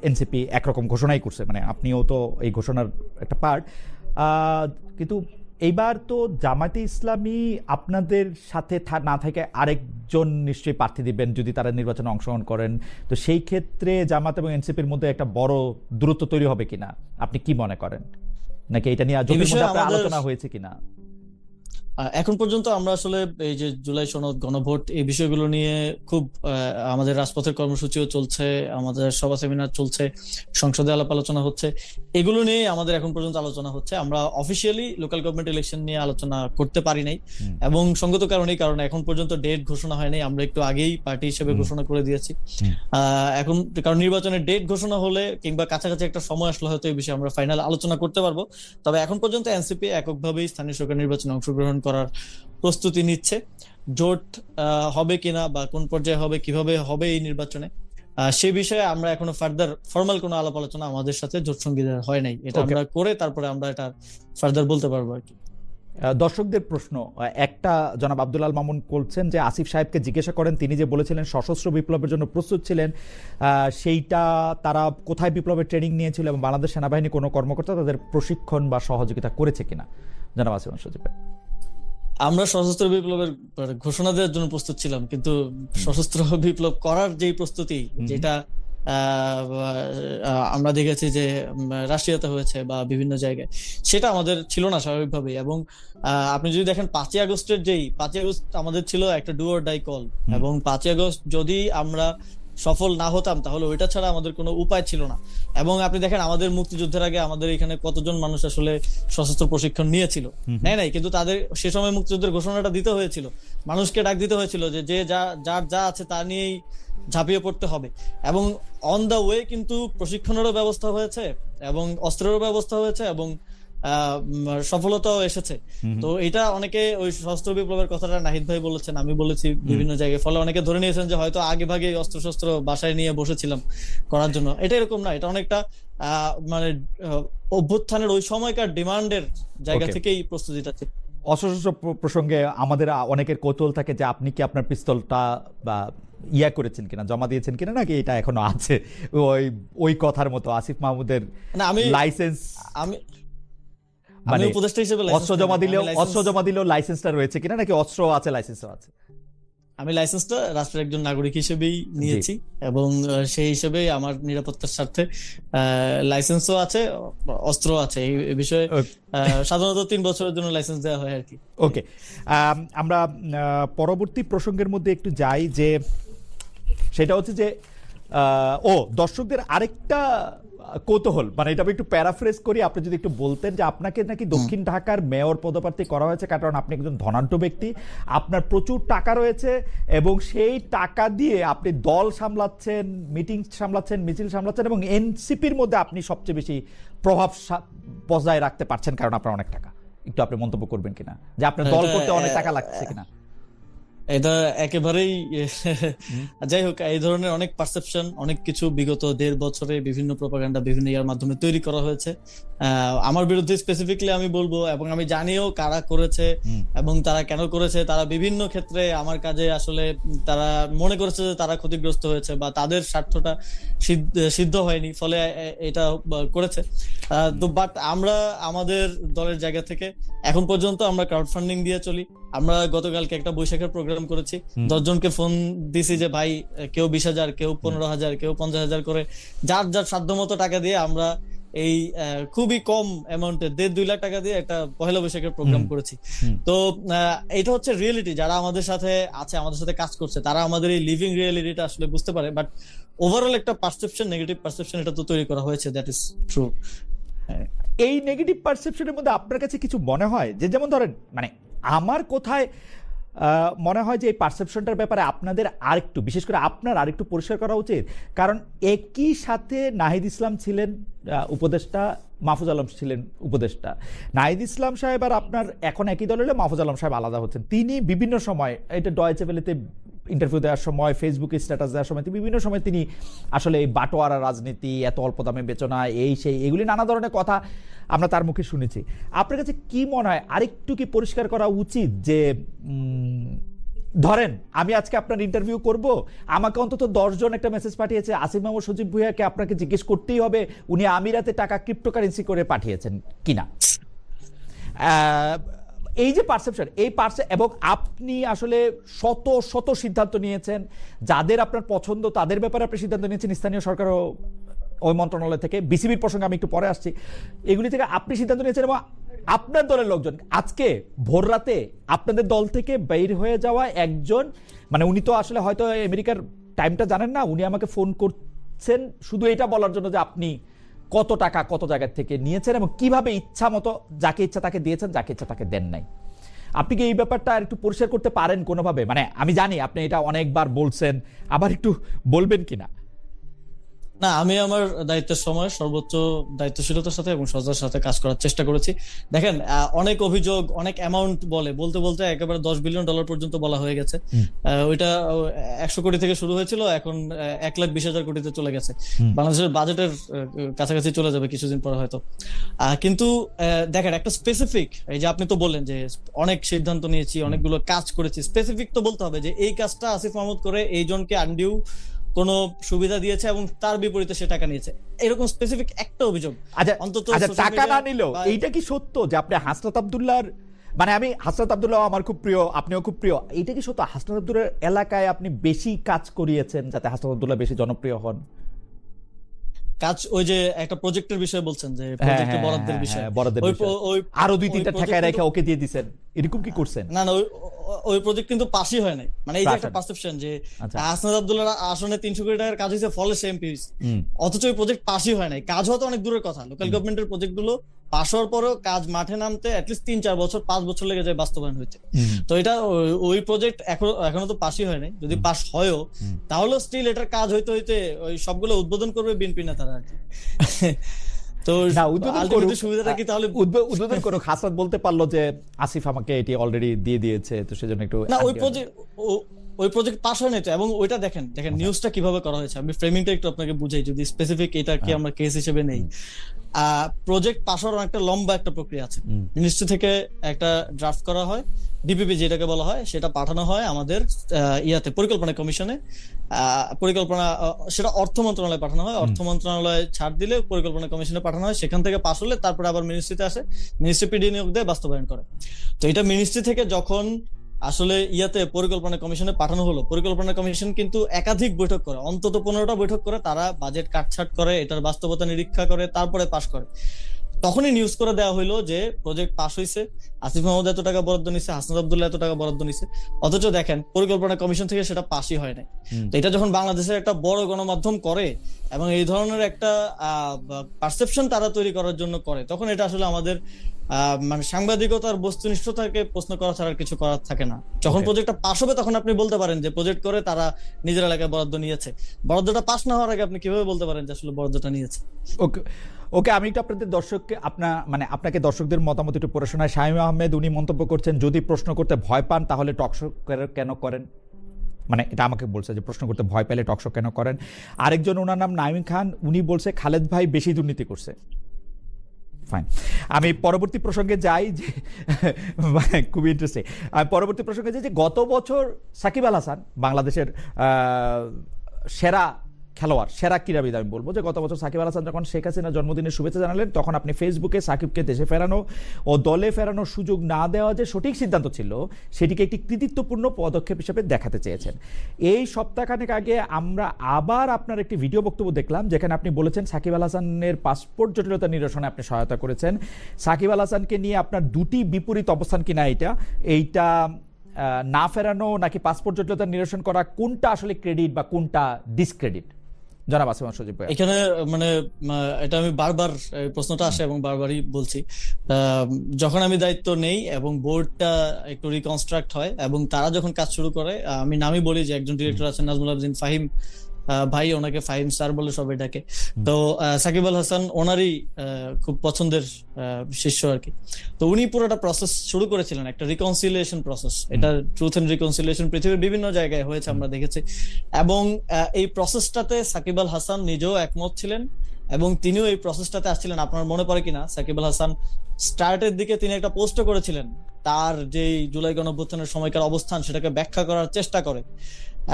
এনসিপি একরকম ঘোষণাই করছে, মানে আপনিও তো এই ঘোষণার একটা পার্ট। কিন্তু এইবার তো জামায়াতে ইসলামী আপনাদের সাথে না থেকে আরেকজন নিশ্চয়ই প্রার্থী দিবেন যদি তারা নির্বাচনে অংশগ্রহণ করেন, তো সেই ক্ষেত্রে জামাত এবং এনসিপির মধ্যে একটা বড় দূরত্ব তৈরি হবে কিনা, আপনি কি মনে করেন? নাকি এটা নিয়ে আলোচনা হয়েছে কিনা? এখন পর্যন্ত আমরা আসলে এই যে জুলাই সনদ, গণভোট, এই বিষয়গুলো নিয়ে খুব আমাদের রাজপথের কর্মসূচিও চলছে, আমাদের সভা সেমিনার চলছে, সংসদে আলাপ আলোচনা হচ্ছে, এগুলো নিয়ে আমাদের এখন পর্যন্ত আলোচনা হচ্ছে। আমরা অফিসিয়ালি লোকাল গভর্নমেন্ট ইলেকশন নিয়ে আলোচনা করতে পারি নাই এবং সঙ্গত কারণেই, কারণ এখন পর্যন্ত ডেট ঘোষণা হয় নাই, আমরা একটু আগেই পার্টি হিসেবে ঘোষণা করে দিয়েছি। এখন কারণ নির্বাচনের ডেট ঘোষণা হলে কিংবা কাছাকাছি একটা সময় আসলে হয়তো এই বিষয়ে আমরা ফাইনাল আলোচনা করতে পারবো। তবে এখন পর্যন্ত এনসিপি এককভাবেই স্থানীয় সরকার নির্বাচনে অংশগ্রহণ করার প্রস্তুতি নিচ্ছে। জোট হবে কিনা বা কোন পর্যায়ে হবে, কিভাবে হবে এই নির্বাচনে, সে বিষয়ে আমরা এখনো ফার্দার ফর্মাল কোনো আলাপ আলোচনা আমাদের সাথে জোট সঙ্গীদের হয় নাই। এটা আমরা করে তারপরে আমরা এটা ফার্দার বলতে পারবো আর কি। দর্শকদের প্রশ্ন একটা, জনাব আব্দুল আল মামুন বলছেন যে আসিফ সাহেবকে জিজ্ঞাসা করেন, তিনি যে বলেছিলেন সশস্ত্র বিপ্লবের জন্য প্রস্তুত ছিলেন, সেইটা তারা কোথায় বিপ্লবের ট্রেনিং নিয়েছিল এবং বাংলাদেশ সেনাবাহিনী কোনো কর্মকর্তা তাদের প্রশিক্ষণ বা সহযোগিতা করেছে কিনা? জনাব আসিফ সজীব। আমরা সশস্ত্র বিপ্লবের ঘোষণা দেওয়ার জন্য প্রস্তুত ছিলাম, কিন্তু সশস্ত্র বিপ্লব করার যেই প্রস্তুতি, যেটা আমরা দেখেছি যে রাশিয়াতে হয়েছে বা বিভিন্ন জায়গায়, সেটা আমাদের ছিল না স্বাভাবিকভাবেই। এবং আপনি যদি দেখেন 5ই আগস্টের 5ই আগস্ট আমাদের ছিল একটা ডু অর ডাই কল, এবং 5ই আগস্ট যদি আমরা সফল না হতাম তাহলে ওইটা ছাড়া আমাদের কোনো উপায় ছিল না। এবং আপনি দেখেন আমাদের মুক্তিযুদ্ধের আগে আমাদের এখানে কতজন মানুষ আসলে সশস্ত্র প্রশিক্ষণ নিয়েছিল, নাই, কিন্তু তাদের সে সময় মুক্তিযুদ্ধের ঘোষণাটা দিতে হয়েছিল, মানুষকে ডাক দিতে হয়েছিল যে যে যার যা আছে তা নিয়েই ঝাঁপিয়ে পড়তে হবে। এবং অন দা ওয়ে কিন্তু প্রশিক্ষণেরও ব্যবস্থা হয়েছে এবং অস্ত্রেরও ব্যবস্থা হয়েছে এবং সফলতাও এসেছে। তো এটা অনেকে ওই সশস্ত্র বিপ্লবের কথাটা নাহিদ ভাই বলেছেন, আমি বলেছি বিভিন্ন জায়গায়, ফলে অনেকে ধরে নিয়েছেন যে হয়তো আগে ভাগে অস্ত্র শস্ত্র বাসায় নিয়ে বসেছিলাম করার জন্য। এটা এরকম না, এটা অনেকটা মানে অভ্যুত্থানের ওই সময়কার ডিমান্ডের জায়গা থেকেই প্রস্তুতিটা ছিল। অস্ত্র প্রসঙ্গে আমাদের অনেকের কৌতূহল থাকে যে আপনি কি আপনার পিস্তলটা বা করেছেন কিনা, জমা দিয়েছেন কিনা, নাকি এটা এখনো আছে ওই কথার মতো আসিফ মাহমুদের লাইসেন্স? আমি উপদেষ্টা হিসেবে অস্ত্র জমা দিলেও লাইসেন্সটা রয়েছে কিনা, নাকি অস্ত্র আছে লাইসেন্সও আছে? আমি লাইসেন্সটা রাষ্ট্রের একজন নাগরিক হিসেবেই নিয়েছি এবং সেই হিসেবে আমার নিরাপত্তার স্বার্থে লাইসেন্সও আছে, অস্ত্র আছে। এই বিষয়ে সাধারণত 3 বছরের জন্য লাইসেন্স দেওয়া হয় আর কি। ওকে, আমরা পরবর্তী প্রসঙ্গের মধ্যে একটু যাই, যে সেটা হচ্ছে যে দর্শকদের আরেকটা কৌতূহল, মানে এটা আমি একটু প্যারাফ্রেজ করি, আপনি যদি একটু বলতেন যে আপনাকে নাকি দক্ষিণ ঢাকার মেয়র পদপ্রার্থী করা হয়েছে কারণ আপনি একজন ধনাঢ্য ব্যক্তি, আপনার প্রচুর টাকা রয়েছে এবং সেই টাকা দিয়ে আপনি দল সামলাচ্ছেন, মিটিং সামলাচ্ছেন, মিছিল সামলাচ্ছেন এবং এনসিপির মধ্যে আপনি সবচেয়ে বেশি প্রভাব বজায় রাখতে পারছেন কারণ আপনার অনেক টাকা। একটু আপনি মন্তব্য করবেন কিনা, যে আপনার দল করতে অনেক টাকা লাগছে কিনা? এটা একেবারেই যাই হোক, এই ধরনের অনেক পারসেপশন, অনেক কিছু বিগত 1.5 বছরে বিভিন্ন প্রোপাগান্ডা বিভিন্ন ইয়ার মাধ্যমে তৈরি করা হয়েছে। আমার বিরুদ্ধে স্পেসিফিকলি আমি বলবো, এবং আমি জানিও কারা করেছে এবং তারা কেন করেছে। তারা বিভিন্ন ক্ষেত্রে আমার কাজে আসলে তারা মনে করেছে যে তারা ক্ষতিগ্রস্ত হয়েছে বা তাদের স্বার্থটা সিদ্ধ হয়নি, ফলে এটা করেছে। তো বাট আমরা আমাদের দলের জায়গা থেকে এখন পর্যন্ত আমরা ক্রাউড ফান্ডিং দিয়ে চলি। আমরা গতকালকে একটা বৈশাখের প্রোগ্রাম করেছি, 10 জনকে ফোন দিছি যে ভাই কেউ 20,000, কেউ 15,000, কেউ 50,000 করে যার যার সাধ্য মতো টাকা দিয়ে আমরা এই খুবই কম অ্যামাউন্টে 1.5-2 লাখ টাকা দিয়ে একটা পহেলা বৈশাখের প্রোগ্রাম করেছি। তো এটা হচ্ছে রিয়েলিটি। যারা আমাদের সাথে আছে, আমাদের সাথে কাজ করছে, তারা আমাদের এই লিভিং রিয়েলিটিটা আসলে বুঝতে পারে। বাট ওভারঅল একটা পারসেপশন, নেগেটিভ পারসেপশন এটা তো তৈরি করা হয়েছে, দ্যাট ইজ ট্রু। এই নেগেটিভ পারসেপশনের মধ্যে আপনার কাছে কিছু মনে হয় যে, যেমন ধরেন মানে আমার কোথায় মনে হয় যে এই পারসেপশনটার ব্যাপারে আপনাদের আরেকটু, বিশেষ করে আপনার আরেকটু পরিষ্কার করা উচিত। কারণ একই সাথে নাহিদ ইসলাম ছিলেন উপদেষ্টা, মাহফুজ আলম ছিলেন উপদেষ্টা। নাহিদ ইসলাম সাহেব আর আপনার এখন একই দল হলে মাহফুজ আলম সাহেব আলাদা হচ্ছেন। তিনি বিভিন্ন সময়, এটা ডয়েচে ভেলেতে ইন্টারভিউ দেওয়ার সময়, ফেসবুকে স্ট্যাটাস দেওয়ার সময়, বিভিন্ন সময় তিনি আসলে এই বাটোয়ারা রাজনীতি, এত অল্প দামে বেচনা, এই সেই, এগুলি নানা ধরনের কথা আমরা তার মুখে শুনেছি। আপনার কাছে কি মনে হয় আরেকটু কি পরিষ্কার করা উচিত যে ধরেন আমি আজকে আপনার ইন্টারভিউ করব, আমাকে অন্তত 10 জন একটা মেসেজ পাঠিয়েছে, আসিফ মাহমুদ সজীব ভুঁইয়াকে আপনাকে জিজ্ঞেস করতেই হবে উনি আমিরাতে টাকা ক্রিপ্টোকারেন্সি করে পাঠিয়েছেন কিনা। এই যে পারসেপশন, এবং আপনি আসলে শত শত সিদ্ধান্ত নিয়েছেন, যাদের আপনার পছন্দ তাদের ব্যাপারে আপনি সিদ্ধান্ত নিয়েছেন, স্থানীয় সরকারও ওই মন্ত্রণালয় থেকে, বিসিবির প্রসঙ্গে আমি একটু পরে আসছি, এগুলি থেকে আপনি সিদ্ধান্ত নিয়েছেন। এবং আপনার দলের লোকজন আজকে ভোর রাতে আপনাদের দল থেকে বের হয়ে যাওয়া একজন, মানে উনি তো আসলে হয়তো আমেরিকার টাইমটা জানেন না, উনি আমাকে ফোন করছেন শুধু এটা বলার জন্য যে আপনি কত টাকা কত জায়গা থেকে নিয়েছেন এবং কিভাবে ইচ্ছা মতো যাকে ইচ্ছা তাকে দিয়েছেন, যাকে ইচ্ছা তাকে দেন নাই। আপনি কি এই ব্যাপারটা আর একটু পরিষ্কার করতে পারেন কোনোভাবে? মানে আমি জানি আপনি এটা অনেকবার বলছেন, আবার একটু বলবেন কিনা? না, আমি আমার দায়িত্বের সময় সর্বোচ্চ দায়িত্বশীলতার সাথে এবং সততার সাথে কাজ করার চেষ্টা করেছি। দেখেন, অনেক অভিযোগ, অনেক অ্যামাউন্ট বলতে বলতে একেবারে $10 বিলিয়ন পর্যন্ত বলা হয়ে গেছে। ওইটা 100 কোটি থেকে শুরু হয়েছিল, এখন 1,20,000 কোটিতে চলে গেছে। বাংলাদেশের বাজেটের কাছাকাছি চলে যাবে কিছুদিন পরে হয়তো। কিন্তু দেখেন, একটা স্পেসিফিক, এই যে আপনি তো বললেন যে অনেক সিদ্ধান্ত নিয়েছি, অনেকগুলো কাজ করেছি, স্পেসিফিক তো বলতে হবে যে এই কাজটা আসিফ মাহমুদ করে এই জনকে আনডিউ কোন সুবিধা দিয়েছে এবং তার বিপরীতে সে টাকা নিয়েছে, এরকম স্পেসিফিক একটা অভিযোগ অন্তত টাকা না নিলেও এইটা কি সত্য যে আপনি হাসনাত আব্দুল্লাহর, মানে আমি হাসনাত আব্দুল্লাহ আমার খুব প্রিয়, আপনিও খুব প্রিয়, এইটা কি সত্য হাসনাত আব্দুল্লাহর এলাকায় আপনি বেশি কাজ করিয়েছেন যাতে হাসনাত আব্দুল্লাহ বেশি জনপ্রিয় হন? কাজ, ওই যে একটা প্রজেক্টের বিষয়ে বলছেন, যে প্রজেক্টের বরাদ্দের বিষয়ে, আরো 2-3টা ঠেকায় রেখে ওকে দিয়ে দিবেন, এরকম কি করছেন? না, ওই প্রজেক্ট কিন্তু পাসই হয় নাই। মানে এই যে একটা পারসেপশন যে হাসনাত আব্দুল্লাহ আসনে 300 কোটি টাকার কাজ হয়েছে, ফলে সে এমপি হয়েছে, অথচ ওই প্রজেক্ট পাসই হয় নাই। কাজ হওয়া তো অনেক দূরের কথা, লোকাল গভর্নমেন্টের প্রজেক্ট গুলো পাস হওয়ার পরেও কাজ মাঠে নামতে অ্যাটলিস্ট 3-4 বছর 5 বছর লেগে যায় বাস্তবায়ন হইতে। তো এটা ওই প্রজেক্ট এখনো তো পাসই হয় নাই। যদি পাস হয়ও তাহলে স্টিল এটার কাজ হইতে হইতে ওই সবগুলো উদ্বোধন করবে বিএনপি নেতারা আর কি। তো সুবিধাটা কি তাহলে উদ্বোধন করুক, হাসনাত বলতে পারলো যে আসিফ আমাকে এটি অলরেডি দিয়ে দিয়েছে, তো সেজন্য একটু না, ওই প্রজেক্ট পাস হয় নাই তো। এবং ওইটা দেখেন নিউজটা কিভাবে করা হয়েছে, আমি ফ্রেমিংটা একটু আপনাকে বুঝাই, যদি স্পেসিফিক এটা কি আমরা কেস হিসেবে নেই। প্রজেক্ট পাস হওয়ার একটা লম্বা একটা প্রক্রিয়া আছে। মিনিস্ট্রি থেকে একটা ড্রাফট করা হয়, ডিপিপি যেটাকে বলা হয়, সেটা পাঠানো হয় আমাদের পরিকল্পনা কমিশনে। পরিকল্পনা সেটা অর্থ মন্ত্রণালয়ে পাঠানো হয়, অর্থ মন্ত্রণালয়ে ছাড় দিলে পরিকল্পনা কমিশনে পাঠানো হয়, সেখান থেকে পাস হলে তারপরে আবার মিনিস্ট্রিতে আসে, মিনিস্ট্রি পিডি নিয়োগ দিয়ে বাস্তবায়ন করে। তো এটা মিনিস্ট্রি থেকে যখন আসলে পরিকল্পনা কমিশনে পাঠানো হলো, পরিকল্পনা কমিশন কিন্তু একাধিক বৈঠক করে, অন্তত 15টা বৈঠক করে, তারা বাজেট কাটছাট করে, এটার বাস্তবতা নিরীক্ষা করে, তারপরে পাস করে। তখনই নিউজ করে দেওয়া হইলো যে প্রজেক্ট পাস হয়েছে, আসিফ মাহমুদ এত টাকা বরাদ্দ নিছে, হাসনাত আব্দুল্লাহ এত টাকা বরাদ্দ নিছে, অথচ দেখেন পরিকল্পনা কমিশন থেকে সেটা পাসই হয় নাই। তো এটা যখন বাংলাদেশের একটা বড় গণমাধ্যম করে এবং এই ধরনের একটা পারসেপশন তারা তৈরি করার জন্য করে, তখন এটা আসলে আমাদের মানে সাংবাদিকতার বস্তুনিষ্ঠতাকে প্রশ্ন করা ছাড়া কিছু করার থাকে না। যখন প্রজেক্টটা পাস হবে তখন আপনি বলতে পারেন যে প্রজেক্ট করে তারা নিজের এলাকায় বরাদ্দ নিয়েছে। বরাদ্দটা পাস না হওয়ার আগে আপনি কিভাবে বলতে পারেন যে আসলে বরাদ্দটা নিয়েছে? ওকে। ওকে, আমি একটু আপনাদের দর্শককে আপনাকে দর্শকদের মতামত একটু পড়ে শোনায়। শামীম আহমেদ উনি মন্তব্য করছেন, যদি প্রশ্ন করতে ভয় পান তাহলে টকশো কেন করেন, মানে এটা আমাকে বলছে যে প্রশ্ন করতে ভয় পেলে টকশো কেন করেন। আরেকজন, ওনার নাম নাইম খান, উনি বলছে খালেদ ভাই বেশি দুর্নীতি করছে। ফাইন, আমি পরবর্তী প্রসঙ্গে যাই যে খুবই ইন্টারেস্টিং। আমি পরবর্তী প্রসঙ্গে যাই যে গত বছর সাকিব আল হাসান বাংলাদেশের সেরা খেলোয়াড়, সেরা ক্রীড়াবিদ আমি বলবো, যে গত বছর সাকিব আল হাসান যখন শেখ হাসিনার জন্মদিনের শুভেচ্ছা জানালেন, তখন আপনি ফেসবুকে সাকিবকে দেশে ফেরানো ও দলে ফেরানোর সুযোগ না দেওয়া যে সঠিক সিদ্ধান্ত ছিল, সেটিকে একটি কৃতিত্বপূর্ণ পদক্ষেপ হিসেবে দেখাতে চেয়েছেন। এই সপ্তাহখানেক আগে আমরা আবার আপনার একটি ভিডিও বক্তব্য দেখলাম, যেখানে আপনি বলেছেন সাকিব আল হাসানের পাসপোর্ট জটিলতা নিরসনে আপনি সহায়তা করেছেন। সাকিব আল হাসানকে নিয়ে আপনার দুটি বিপরীত অবস্থান কিনা এইটা না ফেরানো নাকি পাসপোর্ট জটিলতা নিরসন করা, কোনটা আসলে ক্রেডিট বা কোনটা ডিসক্রেডিট? জনাব আসিফ মাহমুদ সজীব ভাই, এখানে মানে এটা আমি বারবার প্রশ্নটা আসে এবং বারবারই বলছি, যখন আমি দায়িত্ব নেই এবং বোর্ডটা একটু রিকনস্ট্রাক্ট হয় এবং তারা যখন কাজ শুরু করে, আমি নামই বলি যে একজন ডিরেক্টর আছেন নাজমুল আবদিন ফাহিম ভাই, ওনাকে ফাহিম স্যার বলে সবাই ডাকে। তো সাকিব আল হাসান ওনারই খুব পছন্দের শিষ্য আর কি। তো উনি পুরোটা প্রসেস শুরু করেছিলেন, একটা রিকনসিলিয়েশন প্রসেস। এটা ট্রুথ এন্ড রিকনসিলিয়েশন পৃথিবীর বিভিন্ন জায়গায় হয়েছে, আমরা দেখেছি। এবং এই প্রসেসটাতে সাকিব আল হাসান নিজেও একমত ছিলেন এবং তিনিও এই প্রসেসটাতে আসছিলেন। আপনার মনে পড়ে কিনা, সাকিব আল হাসান স্টার্টের দিকে তিনি একটা পোস্ট করেছিলেন, তার যেই জুলাই গণঅভ্যুত্থানের সময়কার অবস্থান সেটাকে ব্যাখ্যা করার চেষ্টা করে,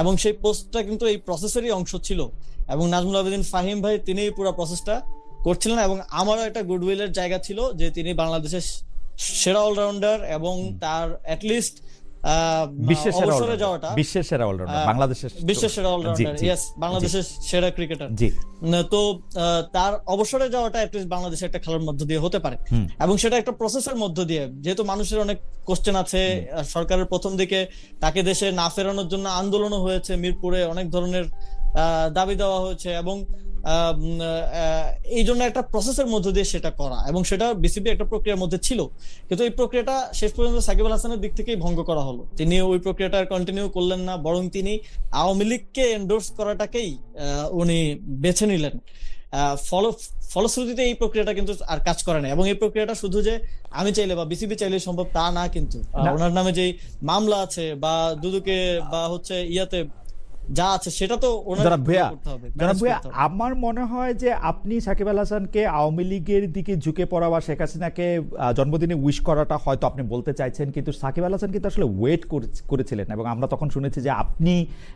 এবং সেই পোস্টটা কিন্তু এই প্রসেসেরই অংশ ছিল। এবং নাজমুল আবেদিন ফাহিম ভাই তিনি পুরো প্রসেসটা করছিলেন, এবং আমারও একটা গুডউইলের জায়গা ছিল যে তিনি বাংলাদেশের সেরা অলরাউন্ডার এবং তার অ্যাটলিস্ট অবসরে যাওয়াটা, বিশ্বের সেরা অলরাউন্ডার, বিশ্বের সেরা অলরাউন্ডার, ইয়েস, বাংলাদেশের সেরা ক্রিকেটার। তো তার অবসরে যাওয়াটা অ্যাটলিস্ট বাংলাদেশের একটা খেলার মধ্য দিয়ে হতে পারে, এবং সেটা একটা প্রসেসের মধ্য দিয়ে। যেহেতু মানুষের অনেক কোশ্চেন আছে, সরকারের প্রথম দিকে তাকে দেশে না ফেরানোর জন্য আন্দোলনও হয়েছে, মিরপুরে অনেক ধরনের দাবি দেওয়া হয়েছে, এবং এই জন্য একটা প্রসেসের মধ্য দিয়ে সেটা করা, এবং সেটা বিসিবি একটা প্রক্রিয়ার মধ্যে ছিল। কিন্তু এই প্রক্রিয়াটা শেষ পর্যন্ত সাকিব আল হাসানের দিক থেকেই ভঙ্গ করা হলো। তিনি ওই প্রক্রিয়াটা কন্টিনিউ করলেন না, বরং তিনি আওয়ামী লীগকে এন্ডোর্স করাটাকেই উনি বেছে নিলেন। ফলশ্রুতিতে এই প্রক্রিয়াটা কিন্তু আর কাজ করে না, এবং এই প্রক্রিয়াটা শুধু যে আমি চাইলে বা বিসিবি চাইলে সম্ভব তা না, কিন্তু ওনার নামে যে মামলা আছে বা দুদকে বা হচ্ছে ইয়াতে যা আছে সেটা তো জনাব ভাইয়া, আমার মনে হয় যে আপনি সাকিব আল হাসানকে আওয়ামী লীগের দিকে ঝুঁকে পড়া বা শেখ হাসিনাকে জন্মদিনে উইশ করাটা হয়তো আপনি বলতে চাইছেন, কিন্তু সাকিব আল হাসান কিন্তু আসলে ওয়েট করেছিলেন, এবং আমরা তখন শুনেছি যে আপনি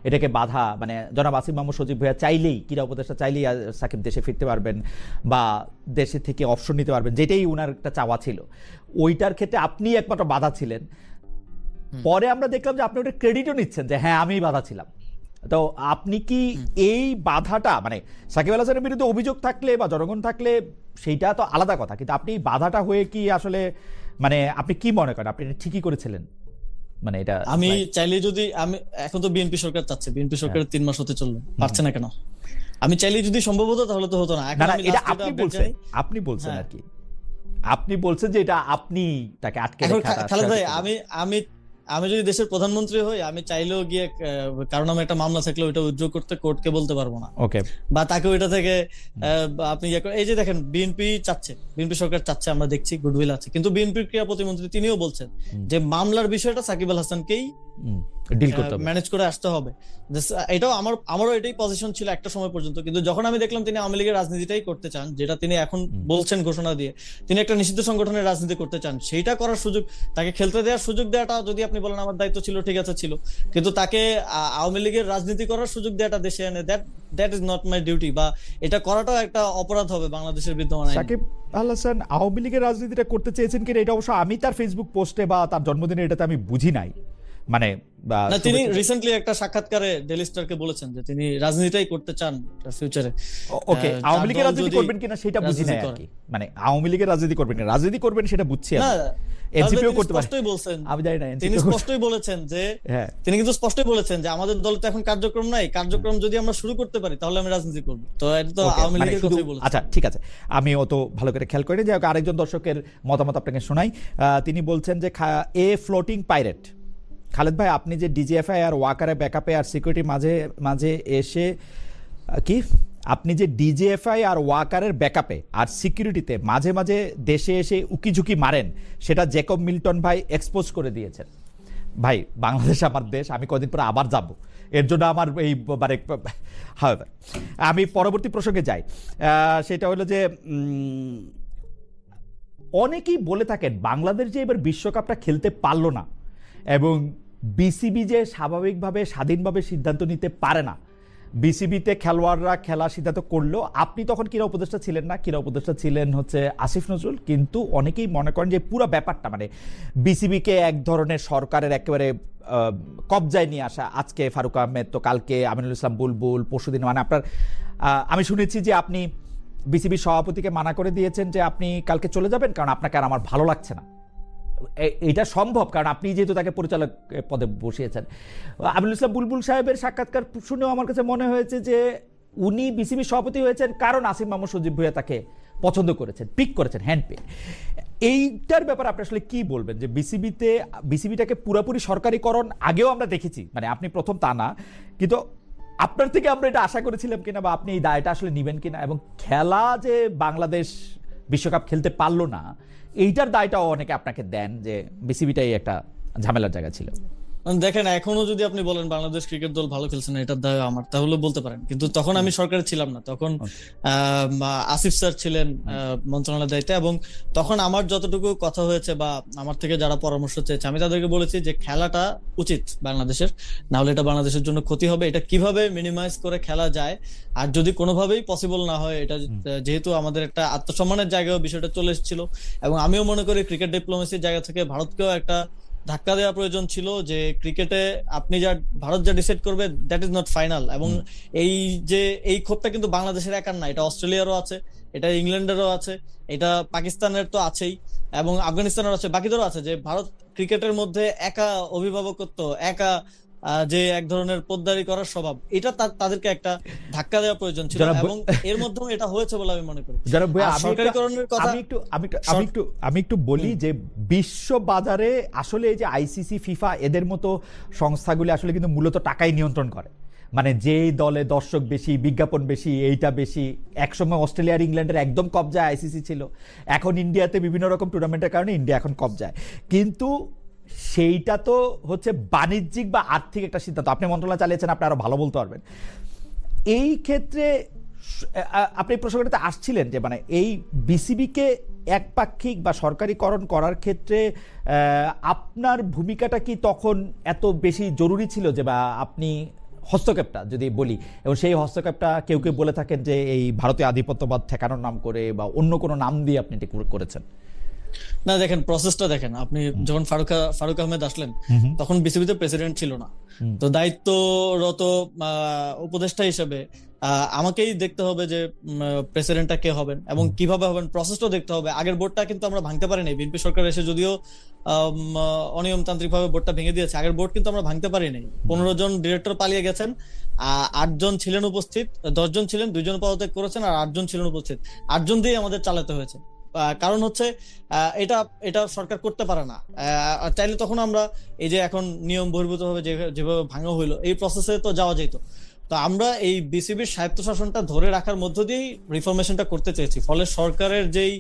এটাকে বাধা, মানে জনাব আসিফ মাহমুদ সজীব ভাইয়া চাইলেই, ক্রীড়া উপদেষ্টা চাইলেই সাকিব দেশে ফিরতে পারবেন বা দেশে থেকে অবসর নিতে পারবেন, যেটাই ওনার একটা চাওয়া ছিল। ওইটার ক্ষেত্রে আপনি একমাত্র বাধা ছিলেন। পরে আমরা দেখলাম যে আপনি ওটা ক্রেডিটও নিচ্ছেন যে হ্যাঁ আমি বাধা ছিলাম। তো আপনি কি এই বাধাটা, মানে সাকিব আল হাসানের বিরুদ্ধে অভিযোগ থাকলে বা জনগণ থাকলে সেইটা তো আলাদা কথা, কিন্তু আপনি বাধাটা হয়ে কি আসলে, মানে আপনি কি মনে করেন আপনি এটা ঠিকই করেছিলেন? মানে এটা আমি চাইলে যদি, আমি এখন তো বিএনপি সরকার চাচ্ছে, বিএনপি সরকারের 3 মাস হতে চললো, পারছে না কেন? আমি চাইলে যদি সম্ভব হতো তাহলে তো হতো না। এটা আপনি বলছেন আর কি, আপনি বলছেন যে এটা আপনি তাকে আটকে রাখা। খালেদ ভাই, আমি যদি দেশের প্রধানমন্ত্রী হই, আমি চাইলেও গিয়ে কারণ আমি একটা মামলা থাকলে ওইটা উইথড্র করতে কোর্টকে বলতে পারবো না, ওকে, বা তাকে ওইটা থেকে আপনি এই যে দেখেন বিএনপি সরকার চাচ্ছে, আমরা দেখছি গুডউইল আছে, কিন্তু বিএনপির ক্রীড়া প্রতিমন্ত্রী তিনিও বলছেন যে মামলার বিষয়টা সাকিব আল হাসানকেই ডিল করতে হবে, ম্যানেজ করে আসতে হবে। এটাও আমারও এটাই পজিশন ছিল একটা সময় পর্যন্ত, কিন্তু যখন আমি দেখলাম তিনি আওয়ামী লীগের রাজনীতিটাই করতে চান, যেটা তিনি এখন বলছেন ঘোষণা দিয়ে, তিনি একটা নিষিদ্ধ সংগঠনের রাজনীতি করতে চান, সেইটা করার সুযোগ, তাকে খেলতে দেওয়ার সুযোগ দেওয়াটা, যদি আপনি বলেন আমার দায়িত্ব ছিল, ঠিক আছে ছিল, কিন্তু তাকে আওয়ামী লীগের রাজনীতি করার সুযোগ দেওয়াটা দেশে এনে, that is not my duty, বা এটা করাটাও একটা অপরাধ হবে বাংলাদেশের বিদ্যমান আইনে। সাকিব আল হাসান আওয়ামী লীগের রাজনীতিটা করতে চেয়েছেন কিনা এটা অবশ্য আমি তার ফেসবুক পোস্টে বা তার জন্মদিনে এটাতে আমি বুঝি নাই, মানে তিনি রিসেন্টলি একটা সাক্ষাৎকারে ডেইলি স্টারকে বলেছেন যে তিনি রাজনীতিটাই করতে চান ফিউচারে। ওকে, আওয়ামী লীগের রাজনীতি করবেন কিনা সেটা বুঝি নাই আর কি, মানে আওয়ামী লীগের রাজনীতি করবেন কিনা, রাজনীতি করবেন সেটা বুঝছি না। এনসিপিও করতে পারে, স্পষ্টই বলছেন, আমি জানি না, তিনি স্পষ্টই বলেছেন যে তিনি কিন্তু স্পষ্টই বলেছেন যে আমাদের দলে তো এখন কার্যক্রম নাই, কার্যক্রম যদি আমরা শুরু করতে পারি তাহলে আমি রাজনীতি করব। তো এটা তো আওয়ামী লীগের কথাই বলছেন। আচ্ছা ঠিক আছে, আমি অত ভালো করে খেয়াল করিনি। যাই হোক, আরেকজন দর্শকের মতামত আপনাকে শোনাই। তিনি বলছেন যে এ ফ্লোটিং পাইরেট, খালেদ ভাই আপনি যে ডিজিএফআই আর ওয়াকারে ব্যাকআপে আর সিকিউরিটি মাঝে মাঝে এসে কি আপনি যে ডিজিএফআই আর ওয়াকারের ব্যাকআপে আর সিকিউরিটিতে মাঝে মাঝে দেশে এসে উকিঝুঁকি মারেন, সেটা জেকব মিল্টন ভাই এক্সপোজ করে দিয়েছেন। ভাই, বাংলাদেশ আমার দেশ, আমি কদিন পরে আবার যাব, এর জন্য আমার এই মানে হাওয়েভার আমি পরবর্তী প্রসঙ্গে যাই। সেটা হলো যে অনেকেই বলে থাকেন বাংলাদেশ যে এবার বিশ্বকাপটা খেলতে পারলো না এবং বিসিবি যে স্বাভাবিকভাবে স্বাধীনভাবে সিদ্ধান্ত নিতে পারে না, বিসিবিতে খেলোয়াড়রা খেলা সিদ্ধান্ত করলো। আপনি তখন ক্রীড়া উপদেষ্টা ছিলেন না, ক্রীড়া উপদেষ্টা ছিলেন হচ্ছে আসিফ নজরুল। কিন্তু অনেকেই মনে করেন যে পুরো ব্যাপারটা মানে বিসিবিকে এক ধরনের সরকারের একেবারে কবজায় নিয়ে আসা। আজকে ফারুক আহমেদ, তো কালকে আমিনুল ইসলাম বুলবুল, পরশুদিন মানে আপনার আমি শুনেছি যে আপনি বিসিবি সভাপতিকে মানা করে দিয়েছেন যে আপনি কালকে চলে যাবেন, কারণ আপনাকে আর আমার ভালো লাগছে না। এটা সম্ভব কারণ আপনি যেহেতু তাকে পরিচালক পদে বসিয়েছেন। আমিনুল ইসলাম বুলবুল সাহেবের সাক্ষাৎকার শুনেও আমার কাছে মনে হয়েছে যে উনি বিসিবি সভাপতি হয়েছেন কারণ আসিফ মাহমুদ সজীব ভুঁইয়া তাকে পছন্দ করেছেন, পিক করেছেন, হ্যান্ড পিক। এইটার ব্যাপারে আপনি আসলে কি বলবেন যে বিসিবিটাকে পুরোপুরি সরকারিকরণ আগেও আমরা দেখেছি, মানে আপনি প্রথম তা না, কিন্তু আপনার থেকে আমরা এটা আশা করেছিলাম কিনা, বা আপনি এই দায়টা আসলে নেবেন কিনা, এবং খেলা যে বাংলাদেশ বিশ্বকাপ খেলতে পারলো না এইটার দায়টাও অনেকে আপনাকে দেন যে বিসিবিটাই একটা ঝামেলার জায়গা ছিল। দেখেন, এখনো যদি আপনি বলেন বাংলাদেশ ক্রিকেট দল ভালো খেলছে না, এটার দায় আমার, তাহলে বলতে পারেন। কিন্তু তখন আমি সরকারে ছিলাম না, তখন আসিফ স্যার ছিলেন মন্ত্রণালয়ের দায়িত্বে, এবং তখন আমার যতটুকু কথা হয়েছে বা আমার থেকে যারা পরামর্শ চেয়েছে আমি তাদেরকে বলেছি যে খেলাটা উচিত বাংলাদেশের, না হলে এটা বাংলাদেশের জন্য ক্ষতি হবে। এটা কিভাবে মিনিমাইজ করে খেলা যায়, আর যদি কোনোভাবেই পসিবল না হয়, এটা যেহেতু আমাদের একটা আত্মসম্মানের জায়গায় বিষয়টা চলে এসেছিল, এবং আমিও মনে করি ক্রিকেট ডিপ্লোমেসির জায়গা থেকে ভারতকেও একটা ধাক্কা দেওয়া প্রয়োজন ছিল যে ক্রিকেটে আপনি ভারত যা ডিসাইড করবে দ্যাট ইজ নট ফাইনাল। এবং এই ক্ষোভটা কিন্তু বাংলাদেশের একার না, এটা অস্ট্রেলিয়ারও আছে, এটা ইংল্যান্ডেরও আছে, এটা পাকিস্তানের তো আছেই, এবং আফগানিস্তানেরও আছে, বাকিদেরও আছে, যে ভারত ক্রিকেটের মধ্যে একা অভিভাবকত্ব, একা যে এক ধরনের পোদ্দারি করার স্বভাব, এটা তাদেরকে একটা ধাক্কা দেওয়া প্রয়োজন ছিল, এবং এর মাধ্যমে এটা হয়েছে বলে আমি মনে করি। সরকারিকরণের কথা আমি একটু বলি যে বিশ্ব বাজারে আসলে এই যে আইসিসি, ফিফা, এদের মতো সংস্থাগুলি আসলে কিন্তু মূলত টাকাই নিয়ন্ত্রণ করে। মানে যেই দলে দর্শক বেশি, বিজ্ঞাপন বেশি, এইটা বেশি। একসময় অস্ট্রেলিয়া আর ইংল্যান্ডের একদম কবজায় আইসিসি ছিল, এখন ইন্ডিয়াতে বিভিন্ন রকম টুর্নামেন্টের কারণে ইন্ডিয়া এখন কবজায়। কিন্তু সেইটা তো হচ্ছে বাণিজ্যিক বা আর্থিক একটা সিদ্ধান্ত। আপনি মন্ত্রণালয় চালিয়েছেন, আপনি আরো ভালো বলতে পারবেন। এই ক্ষেত্রে আপনি প্রসঙ্গটাতে আসছিলেন যে মানে এই বিসিবিকে একপাক্ষিক বা সরকারিকরণ করার ক্ষেত্রে আপনার ভূমিকাটা কি তখন এত বেশি জরুরি ছিল, যে বা আপনি হস্তক্ষেপটা যদি বলি, এবং সেই হস্তক্ষেপটা কেউ কেউ বলে থাকেন যে এই ভারতীয় আধিপত্যবাদ ঠেকানোর নাম করে বা অন্য কোনো নাম দিয়ে আপনি এটি করেছেন? না, দেখেন প্রসেসটা দেখেন। আপনি যখন ফারুক আহমেদ আসলেন তখন বিসিবিতে প্রেসিডেন্ট ছিল না, তো দায়িত্বরত উপদেষ্টা হিসেবে আমাকেই দেখতে হবে যে প্রেসিডেন্টটা কে হবেন এবং কিভাবে হবেন, প্রসেসটাও দেখতে হবে। আগের বোর্ডটা কিন্তু আমরা ভাঙতে পারিনি, বিএনপি সরকার এসে যদিও অনিয়মতান্ত্রিক ভাবে বোর্ডটা ভেঙে দিয়েছে, আগের বোর্ড কিন্তু আমরা ভাঙতে পারিনি। 15 জন ডিরেক্টর পালিয়ে গেছেন, 8 জন ছিলেন উপস্থিত, 10 জন ছিলেন, 2 জন পদত্যাগ করেছেন, আর 8 জন ছিলেন উপস্থিত। 8 জন দিয়ে আমাদের চালাতে হয়েছে। কারণ হচ্ছে এটা সরকার করতে পারে না, চাইলে তখন আমরা এই যে এখন নিয়ম বহির্ভূত ভাবে যেভাবে ভাঙা হইলো, এই প্রসেসে তো যাওয়া যেত। তো আমরা এই বিসিবির স্বায়ত্তশাসনটা ধরে রাখার মধ্য দিয়েই রিফরমেশনটা করতে চেয়েছি। ফলে সরকারের যেই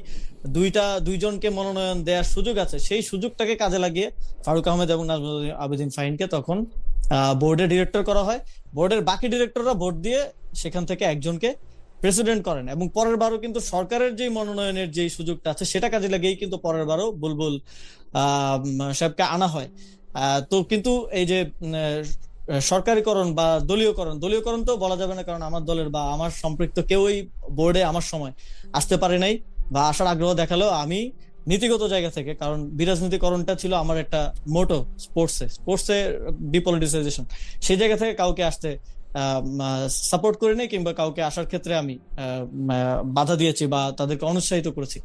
দুইজনকে মনোনয়ন দেওয়ার সুযোগ আছে, সেই সুযোগটাকে কাজে লাগিয়ে ফারুক আহমেদ এবং নাজমুল আবেদিন ফাহিমকে তখন বোর্ডের ডিরেক্টর করা হয়। বোর্ডের বাকি ডিরেক্টররা ভোট দিয়ে সেখান থেকে একজনকে প্রেসিডেন্ট করেন, এবং পরের বারও কিন্তু সরকারের যে মনোনয়নের যে সুযোগটা আছে সেটা কাজে লাগিয়েই কিন্তু পরের বারও বুলবুল সাহেবকে আনা হয়। তো কিন্তু এই যে সরকারিকরণ বা দলীয়করণ তো বলা যাবে না, কারণ আমার দলের বা আমার সম্পৃক্ত কেউই বোর্ডে আমার সময় আসতে পারে নাই বা আসার আগ্রহ দেখালেও আমি নীতিগত জায়গা থেকে, কারণ বিরাজনীতিকরণটা ছিল আমার একটা মোটো স্পোর্টসে ডিপলিটিসাইজেশন, সেই জায়গা থেকে কাউকে আসতে সাপোর্ট করি নাই, কিংবা কাউকে আসার ক্ষেত্রে আমি বাধা দিয়েছি বা তাদেরকে অনুৎসাহিত করেছি।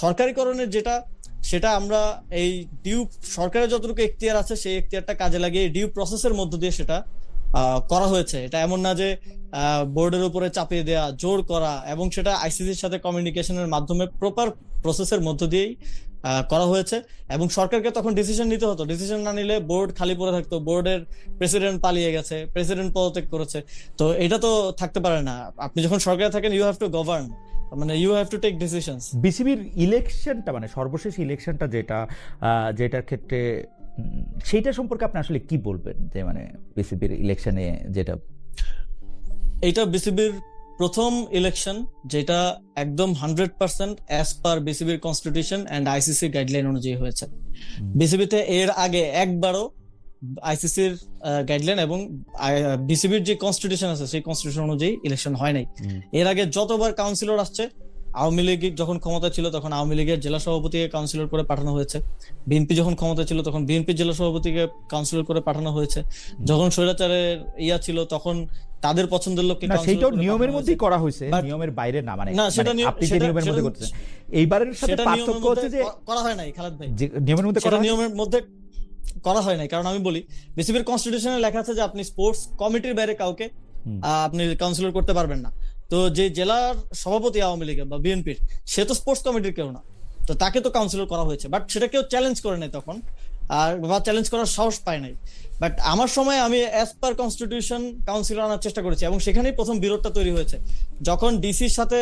সরকারিকরণের সেটা আমরা এই ডিউ সরকারের যতটুকু এখতিয়ার আছে সেই এখতিয়ারটা কাজে লাগিয়ে ডিউ প্রসেসের মধ্য দিয়ে সেটা করা হয়েছে। এটা এমন না যে বোর্ডের উপরে চাপিয়ে দেয়া, জোর করা, এবং সেটা আইসিসির সাথে কমিউনিকেশনের মাধ্যমে প্রপার প্রসেসের মধ্য দিয়েই করা হয়েছে, এবং সরকারকে তখন ডিসিশন নিতে হতো। ডিসিশন না নিলে বোর্ড খালি পড়ে থাকতো, বোর্ডের প্রেসিডেন্ট পালিয়ে গেছে, প্রেসিডেন্ট পদত্যাগ করেছে। তো এটা তো থাকতে পারে না। আপনি যখন সরকারে থাকেন, ইউ হ্যাভ টু গভর্ন, মানে you have to take decisions. বিসিবির ইলেকশনটা মানে সর্বশেষ ইলেকশনটা যেটার ক্ষেত্রে সেইটা সম্পর্কে আপনি আসলে কি বলবেন, যে মানে বিসিবির ইলেকশনে যেটা এইটা বিসিবির প্রথম ইলেকশন যেটা একদম 100% অ্যাজ পার বিসিবির কনস্টিটিউশন এন্ড আইসিসি গাইডলাইন অনুযায়ী হয়েছে। বিসিবিতে এর আগে একবারও আইসিসির গাইডলাইন এবং বিসিবির যে কনস্টিটিউশন আছে সেই কনস্টিটিউশন অনুযায়ী ইলেকশন হয় নাই। এর আগে যতবার কাউন্সিলর আসছে, আওয়ামী লীগ যখন ক্ষমতা ছিল তখন আওয়ামী লীগের জেলা সভাপতিকে কাউন্সিলর করে পাঠানো হয়েছে, বিএনপি যখন ক্ষমতা ছিল তখন বিএনপি জেলা সভাপতিকে কাউন্সিলর করে পাঠানো হয়েছে, যখন স্বৈরাচারের ছিল তখন তাদের পছন্দের লোককে না, সেইটাও নিয়মের মধ্যেই করা হয়েছে, নিয়মের বাইরে না। মানে না, সেটা আপনি যে নিয়মের মধ্যে করতেছেন, এইবারের সাথে পার্থক্য হচ্ছে যে করা হয় নাই খালেদ ভাই, নিয়মের মধ্যে সেটা নিয়মের মধ্যে করা হয় নাই। কারণ আমি বলি, বিসিবির কনস্টিটিউশনে লেখা আছে যে আপনি স্পোর্টস কমিটির বাইরে কাউকে আপনি কাউন্সিলর করতে পারবেন না। তো যে জেলার সভাপতি আওয়ামী লীগের বা বিএনপির, সে তো স্পোর্টস কমিটির কেউ না, তো তাকে তো কাউন্সিলর করা হয়েছে, বাট সেটা কেউ চ্যালেঞ্জ করে নাই তখন, আর বা চ্যালেঞ্জ করার সাহস পায় নাই। বাট আমার সময় আমি অ্যাজ পার কনস্টিটিউশন কাউন্সিলর আনার চেষ্টা করেছি, এবং সেখানেই প্রথম বিরোধটা তৈরি হয়েছে, যখন ডিসির সাথে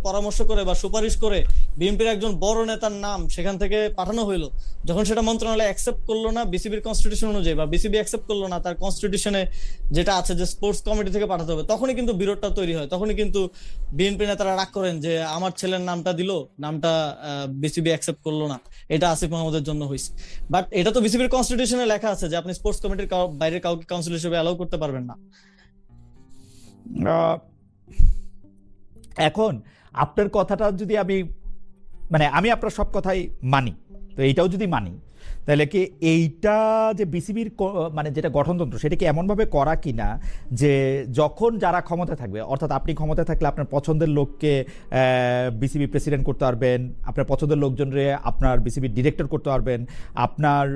পরামর্শ করে বা সুপারিশ করে বিএনপির একজন বড় নেতার নাম সেখান থেকে পাঠানো হইলো, যখন সেটা মন্ত্রণালয় অ্যাকসেপ্ট করলো না বিসিবির কনস্টিটিউশন অনুযায়ী, বা বিসিবি অ্যাকসেপ্ট করলো না তার কনস্টিটিউশনে যেটা আছে যে স্পোর্টস কমিটি থেকে পাঠাতে হবে, তখনই কিন্তু বিরোধটা তৈরি হয়। তখনই কিন্তু বিএনপি নেতারা রাগ করেন যে আমার ছেলের নামটা দিল, নামটা বিসিবি অ্যাকসেপ্ট করলো না, এটা আসিফ মাহমুদের জন্য হয়েছে। বাট এটা তো বিসিবির কনস্টিটিউশনে লেখা আছে যে আপনি স্পোর্টস কমিটির বাইরে কাউকে কাউন্সিলর হিসেবে অ্যালাউ করতে পারবেন না। এখন আপনার কথাটা যদি আমি আপনার সব কথাই মানি, তো এইটাও যদি মানি, তাহলে কি এইটা যে বিসিবির মানে যেটা গঠনতন্ত্র, সেটা কি এমনভাবে করা কিনা যে যখন যারা ক্ষমতা থাকবে, অর্থাৎ আপনি ক্ষমতা থাকলে আপনার পছন্দের লোককে বিসিবি প্রেসিডেন্ট করতে পারবেন, আপনার পছন্দের লোকজনরে আপনার বিসিবি ডিরেক্টর করতে পারবেন, আপনার